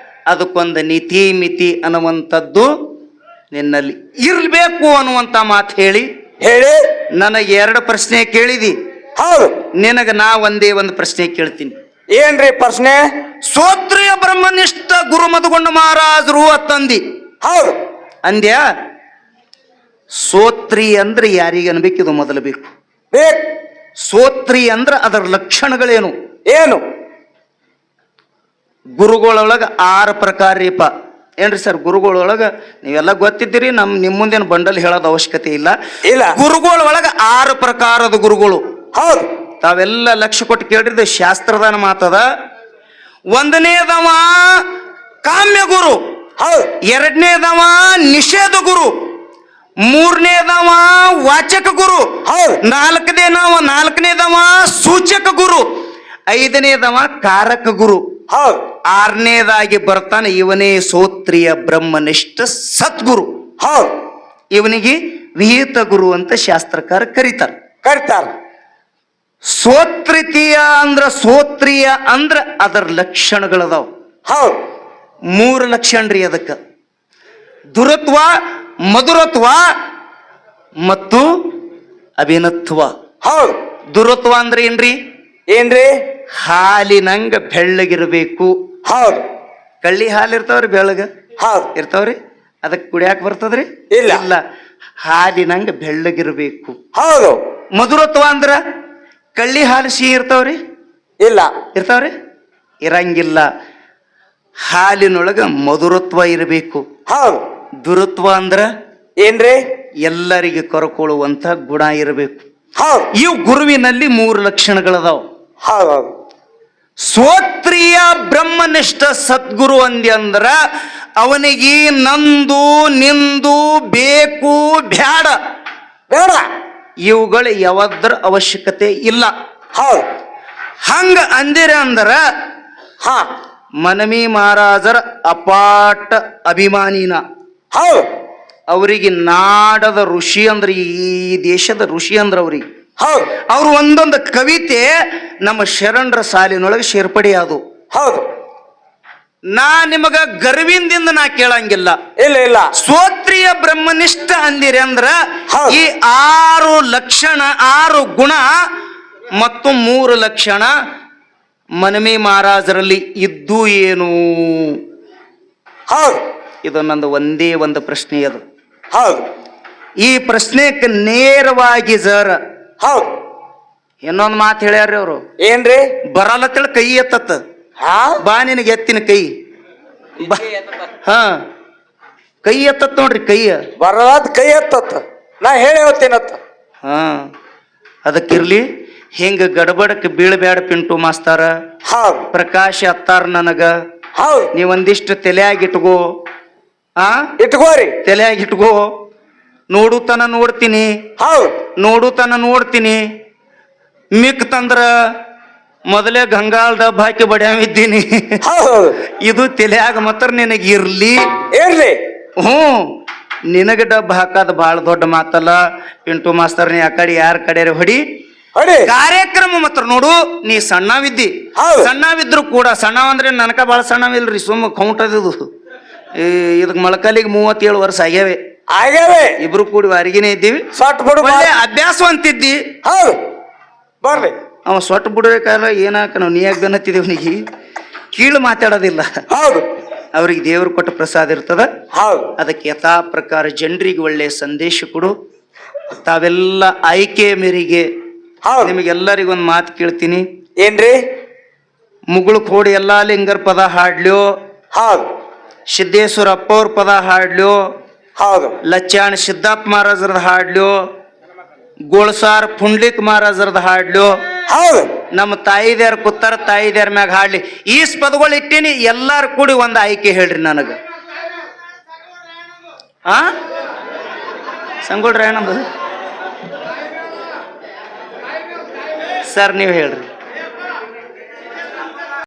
Speaker 1: ಅದಕ್ಕೊಂದು ನೀತಿ ಮಿತಿ ಅನ್ನುವಂಥದ್ದು ನಿನ್ನಲ್ಲಿ ಇರ್ಬೇಕು ಅನ್ನುವಂಥ ಮಾತು ಹೇಳಿ ನನಗೆ 2 ಪ್ರಶ್ನೆ ಕೇಳಿದಿ.
Speaker 2: ಹೌದು.
Speaker 1: ನಿನಗೆ ನಾ ಒಂದೇ ಒಂದು ಪ್ರಶ್ನೆ ಕೇಳ್ತೀನಿ.
Speaker 2: ಏನ್ರಿ ಪ್ರಶ್ನೆ?
Speaker 1: ಶ್ರೋತ್ರಿಯ ಬ್ರಹ್ಮನಿಷ್ಠ ಗುರು ಮಧುಗೊಂಡ ಮಹಾರಾಜರು ಅತ್ತಂದಿ.
Speaker 2: ಹೌದು.
Speaker 1: ಅಂದ್ಯ? ಶ್ರೋತ್ರಿ ಅಂದ್ರೆ ಯಾರಿಗೆ ಅನ್ಬೇಕಿದು ಮೊದಲು ಬೇಕು. ಶ್ರೋತ್ರಿ ಅಂದ್ರೆ ಅದರ ಲಕ್ಷಣಗಳೇನು?
Speaker 2: ಏನು?
Speaker 1: ಗುರುಗಳೊಳಗ 6 ಪ್ರಕಾರ ರೀಪ. ಏನ್ರಿ ಸರ್? ಗುರುಗಳೊಳಗ ನೀವೆಲ್ಲ ಗೊತ್ತಿದ್ದೀರಿ, ನಿಮ್ಮ ಮುಂದೇನು ಬಂಡಲ್ ಹೇಳೋದು ಅವಶ್ಯಕತೆ ಇಲ್ಲ.
Speaker 2: ಇಲ್ಲ.
Speaker 1: ಗುರುಗಳೊಳಗ 6 ಪ್ರಕಾರದ ಗುರುಗಳು.
Speaker 2: ಹೌದು.
Speaker 1: ತಾವೆಲ್ಲ ಲಕ್ಷ್ಯ ಕೊಟ್ಟು ಕೇಳಿದ್ರೆ ಶಾಸ್ತ್ರದಾನ ಮಾತದ. 1ನೇದವ ಕಾಮ್ಯ ಗುರು,
Speaker 2: ಹೌದು.
Speaker 1: 2ನೇದವ ನಿಷೇಧ ಗುರು, 3ನೇದವ ವಾಚಕ ಗುರು,
Speaker 2: ಹೌದು.
Speaker 1: 4ನೇದವ ಸೂಚಕ ಗುರು, 5ನೇದವ ಕಾರಕ ಗುರು,
Speaker 2: ಹೌದು.
Speaker 1: 6ನೇದಾಗಿ ಬರ್ತಾನೆ ಇವನೇ ಶ್ರೋತ್ರಿಯ ಬ್ರಹ್ಮನಿಷ್ಠ ಸದ್ಗುರು.
Speaker 2: ಹೌದು.
Speaker 1: ಇವನಿಗೆ ವಿಹಿತ ಗುರು ಅಂತ ಶಾಸ್ತ್ರಕಾರ ಕರೀತಾರೆ. ಶ್ರೋತ್ರಿಯ ಅಂದ್ರ ಅದರ ಲಕ್ಷಣಗಳದಾವ.
Speaker 2: ಹೌದು.
Speaker 1: 3 ಲಕ್ಷಣ ರೀ ಅದಕ್ಕೆ: ದುರತ್ವ, ಮಧುರತ್ವ ಮತ್ತು ಅಭಿನತ್ವ.
Speaker 2: ಹೌದು.
Speaker 1: ದುರತ್ವ ಅಂದ್ರೆ ಏನ್ರಿ?
Speaker 2: ಏನ್ರಿ?
Speaker 1: ಹಾಲಿನಂಗ ಬೆಳ್ಳಗಿರ್ಬೇಕು.
Speaker 2: ಹೌದು.
Speaker 1: ಕಳ್ಳಿ ಹಾಲು ಇರ್ತಾವ್ರಿ, ಬೆಳ್ಳಗ
Speaker 2: ಹೌದು
Speaker 1: ಇರ್ತಾವ್ರಿ. ಅದಕ್ಕೆ ಕುಡಿಯಾಕ ಬರ್ತದ್ರಿ?
Speaker 2: ಇಲ್ಲ.
Speaker 1: ಹಾಲಿನಂಗ ಬೆಳ್ಳಗಿರ್ಬೇಕು.
Speaker 2: ಹೌದು.
Speaker 1: ಮಧುರತ್ವ ಅಂದ್ರ ಕಳ್ಳಿ ಹಾಲು ಸಿಹಿ ಇರ್ತಾವ್ರಿ?
Speaker 2: ಇಲ್ಲ.
Speaker 1: ಇರ್ತಾವ್ರಿ? ಇರಂಗಿಲ್ಲ. ಹಾಲಿನೊಳಗ ಮಧುರತ್ವ ಇರಬೇಕು.
Speaker 2: ಹೌದು.
Speaker 1: ದುರತ್ವ ಅಂದ್ರ
Speaker 2: ಏನ್ರಿ?
Speaker 1: ಎಲ್ಲರಿಗೆ ಕರ್ಕೊಳ್ಳುವಂತ ಗುಣ ಇರಬೇಕು.
Speaker 2: ಹೌದು.
Speaker 1: ಇವು ಗುರುವಿನಲ್ಲಿ 3 ಲಕ್ಷಣಗಳದಾವ.
Speaker 2: ಹೌದು.
Speaker 1: ಶ್ರೋತ್ರಿಯ ಬ್ರಹ್ಮನಿಷ್ಠ ಸದ್ಗುರು ಅಂದ್ರ ಅವನಿಗೆ ನಂದು ನಿಂದು ಬೇಕು ಬ್ಯಾಡ
Speaker 2: ಬೇಡ,
Speaker 1: ಇವುಗಳು ಯಾವದ್ರ ಅವಶ್ಯಕತೆ ಇಲ್ಲ.
Speaker 2: ಹೌದು.
Speaker 1: ಹಂಗ ಅಂದಿರ ಅಂದ್ರ ಮನಮಿ ಮಹಾರಾಜರ ಅಪಾಟ ಅಭಿಮಾನಿನ.
Speaker 2: ಹೌದು.
Speaker 1: ಅವರಿಗೆ ನಾಡದ ಋಷಿ ಅಂದ್ರೆ, ಈ ದೇಶದ ಋಷಿ ಅಂದ್ರ ಅವ್ರಿಗೆ.
Speaker 2: ಹೌದು.
Speaker 1: ಅವ್ರು ಒಂದೊಂದು ಕವಿತೆ ನಮ್ಮ ಶರಣರ ಸಾಲಿನೊಳಗೆ ಸೇರ್ಪಡೆ ಅದು.
Speaker 2: ಹೌದು.
Speaker 1: ನಾ ನಿಮಗ ಗರ್ವಿಂದಿಂದ ನಾ ಕೇಳಂಗಿಲ್ಲ.
Speaker 2: ಇಲ್ಲ ಇಲ್ಲ.
Speaker 1: ಶ್ರೋತ್ರಿಯ ಬ್ರಹ್ಮನಿಷ್ಠ ಅಂದಿರಿ ಅಂದ್ರ
Speaker 2: ಹೌದು.
Speaker 1: ಈ 6 ಲಕ್ಷಣ, 6 ಗುಣ ಮತ್ತು 3 ಲಕ್ಷಣ ಮನಮಿ ಮಹಾರಾಜರಲ್ಲಿ ಇದ್ದು ಏನು?
Speaker 2: ಹೌದು.
Speaker 1: ಇದು ನಂದು ಒಂದೇ ಒಂದು ಪ್ರಶ್ನೆ ಅದು.
Speaker 2: ಹೌದು.
Speaker 1: ಈ ಪ್ರಶ್ನೆಗೆ ನೇರವಾಗಿ ಜರ
Speaker 2: ಹೌದು.
Speaker 1: ಇನ್ನೊಂದು ಮಾತು ಹೇಳ್ಯಾರ ಅವರು.
Speaker 2: ಏನ್ರಿ?
Speaker 1: ಬರಲ್ಲತ್ತೇಳ ಕೈ ಎತ್ತತ್ತ. ಬಾ ನಿನಗೆ ಎತ್ತಿನ ಕೈ. ಕೈ ಎತ್ತತ್ ನೋಡ್ರಿ, ಕೈಯ
Speaker 2: ಬರಲಾದ ಕೈ ಎತ್ತತ್ತ. ನಾ ಹೇಳಿ ಹೋಗ್ತೀನತ್ತ.
Speaker 1: ಅದಕ್ಕಿರ್ಲಿ. ಹಿಂಗ ಗಡಬಡಕ್ಕೆ ಬೀಳಬ್ಯಾಡ ಪಿಂಟು ಮಾಸ್ತಾರ.
Speaker 2: ಹೌದು.
Speaker 1: ಪ್ರಕಾಶ್ ಅತ್ತಾರ ನನಗ.
Speaker 2: ಹೌದು.
Speaker 1: ನೀವೊಂದಿಷ್ಟು ತಲೆಯಾಗಿಟ್ಕೋ.
Speaker 2: ಇಟ್ಕೋರಿ.
Speaker 1: ತಲೆಯಾಗಿಟ್ಕೋ. ನೋಡುತನ ನೋಡ್ತೀನಿ,
Speaker 2: ಹೌದು.
Speaker 1: ನೋಡುತನ ನೋಡ್ತೀನಿ. ಮಿಕ್ ತಂದ್ರ ಮೊದಲೇ ಗಂಗಾಳ ಡಬ್ಬ ಹಾಕಿ ಬಡ್ಯಾವಿದ್ದೀನಿ.
Speaker 2: ಹೌದು.
Speaker 1: ಇದು ತಲೆಯಾಗ ಮಾತ್ರ ನಿನಗೆ ಇರ್ಲಿ.
Speaker 2: ಇರ್ಲಿ.
Speaker 1: ನಿನಗೆ ಡಬ್ಬ ಹಾಕೋದು ಭಾಳ ದೊಡ್ಡ ಮಾತಲ್ಲ ಪಿಂಟು ಮಾಸ್ತರ್ನಿ. ಆ ಕಡೆ ಯಾರ ಕಡೆ ಹೊಡಿ,
Speaker 2: ಹೊಡಿ
Speaker 1: ಕಾರ್ಯಕ್ರಮ ಮಾತ್ರ ನೋಡು ನೀ ಸಣ್ಣವಿದ್ದಿ.
Speaker 2: ಹೌದು.
Speaker 1: ಸಣ್ಣವಿದ್ರು ಕೂಡ ಸಣ್ಣ ಅಂದ್ರೆ ನನಕ ಬಹಳ ಸಣ್ಣವಿಲ್ರಿ, ಸುಮ್ಮ ಕೌಂಟ್ ಅದು. ಇದಕ್ ಮೊಳಕಲ್ಲಿಗೆ 37 ವರ್ಷ ಆಗ್ಯಾವೆ.
Speaker 2: ಆಗ್ಯಾವೆ
Speaker 1: ಇಬ್ರು ಕೂಡಿ ವಾರಿಗಿನೇ ಇದ್ದೀವಿ.
Speaker 2: ಸೊಟ್ ಬಿಡು
Speaker 1: ಒಳ್ಳೆ ಅಭ್ಯಾಸವಂತಿದ್ದಿ.
Speaker 2: ಹೌದು ಬರ್ಲಿ.
Speaker 1: ಅವ ಸೊಟ್ಟು ಬಿಡ್ಬೇಕಾದ್ರೆ ಏನಾಕ ನಾವು ನೀ ಯಾಕೆ ಬೆನ್ನತ್ತಿದ್ದೇವೆ ಅವನಿಗೆ ಕೀಳು ಮಾತಾಡೋದಿಲ್ಲ.
Speaker 2: ಹೌದು
Speaker 1: ಅವ್ರಿಗೆ ದೇವ್ರು ಕೊಟ್ಟ ಪ್ರಸಾದ ಇರ್ತದ.
Speaker 2: ಹೌದು
Speaker 1: ಅದಕ್ಕೆ ಯಥಾ ಪ್ರಕಾರ ಜನರಿಗೆ ಒಳ್ಳೆ ಸಂದೇಶ ಕೊಡು. ತಾವೆಲ್ಲ ಆಯ್ಕೆ ಮೇರೆಗೆ
Speaker 2: ಹೌದು
Speaker 1: ನಿಮಗೆಲ್ಲರಿಗೂ ಒಂದು ಮಾತು ಕೇಳ್ತೀನಿ.
Speaker 2: ಏನ್ರಿ?
Speaker 1: ಮುಗುಳು ಕೋಡಿ ಎಲ್ಲಾ ಲಿಂಗರ್ ಪದ ಹಾಡ್ಲ್ಯೋ,
Speaker 2: ಹೌದು
Speaker 1: ಸಿದ್ದೇಶ್ವರ ಅಪ್ಪವ್ರ ಪದ ಹಾಡ್ಲ್ಯೋ,
Speaker 2: ಹೌದು
Speaker 1: ಲಚ್ಚಾಣ ಸಿದ್ದಪ್ಪ ಮಹಾರಾಜರದ ಹಾಡ್ಲ್ಯೋ, ಗೋಳ್ಸಾರ್ ಪುಂಡ್ಲಿಕ್ ಮಹಾರಾಜರದ ಹಾಡ್ಲ್ಯೋ,
Speaker 2: ಹೌದು
Speaker 1: ನಮ್ಮ ತಾಯಿದ್ಯಾರ ಕೂತಾರ ತಾಯಿದ್ಯಾರ ಮ್ಯಾಗ ಹಾಡ್ಲಿ. ಈ ಪದಗಳು ಇಟ್ಟೀನಿ, ಎಲ್ಲಾರು ಕೂಡಿ ಒಂದು ಆಯ್ಕೆ ಹೇಳ್ರಿ ನನಗ. ಆ ಸಂಗೊಳ್ರಿ ಏನಂದ ಸರ್ ನೀವು ಹೇಳ್ರಿ.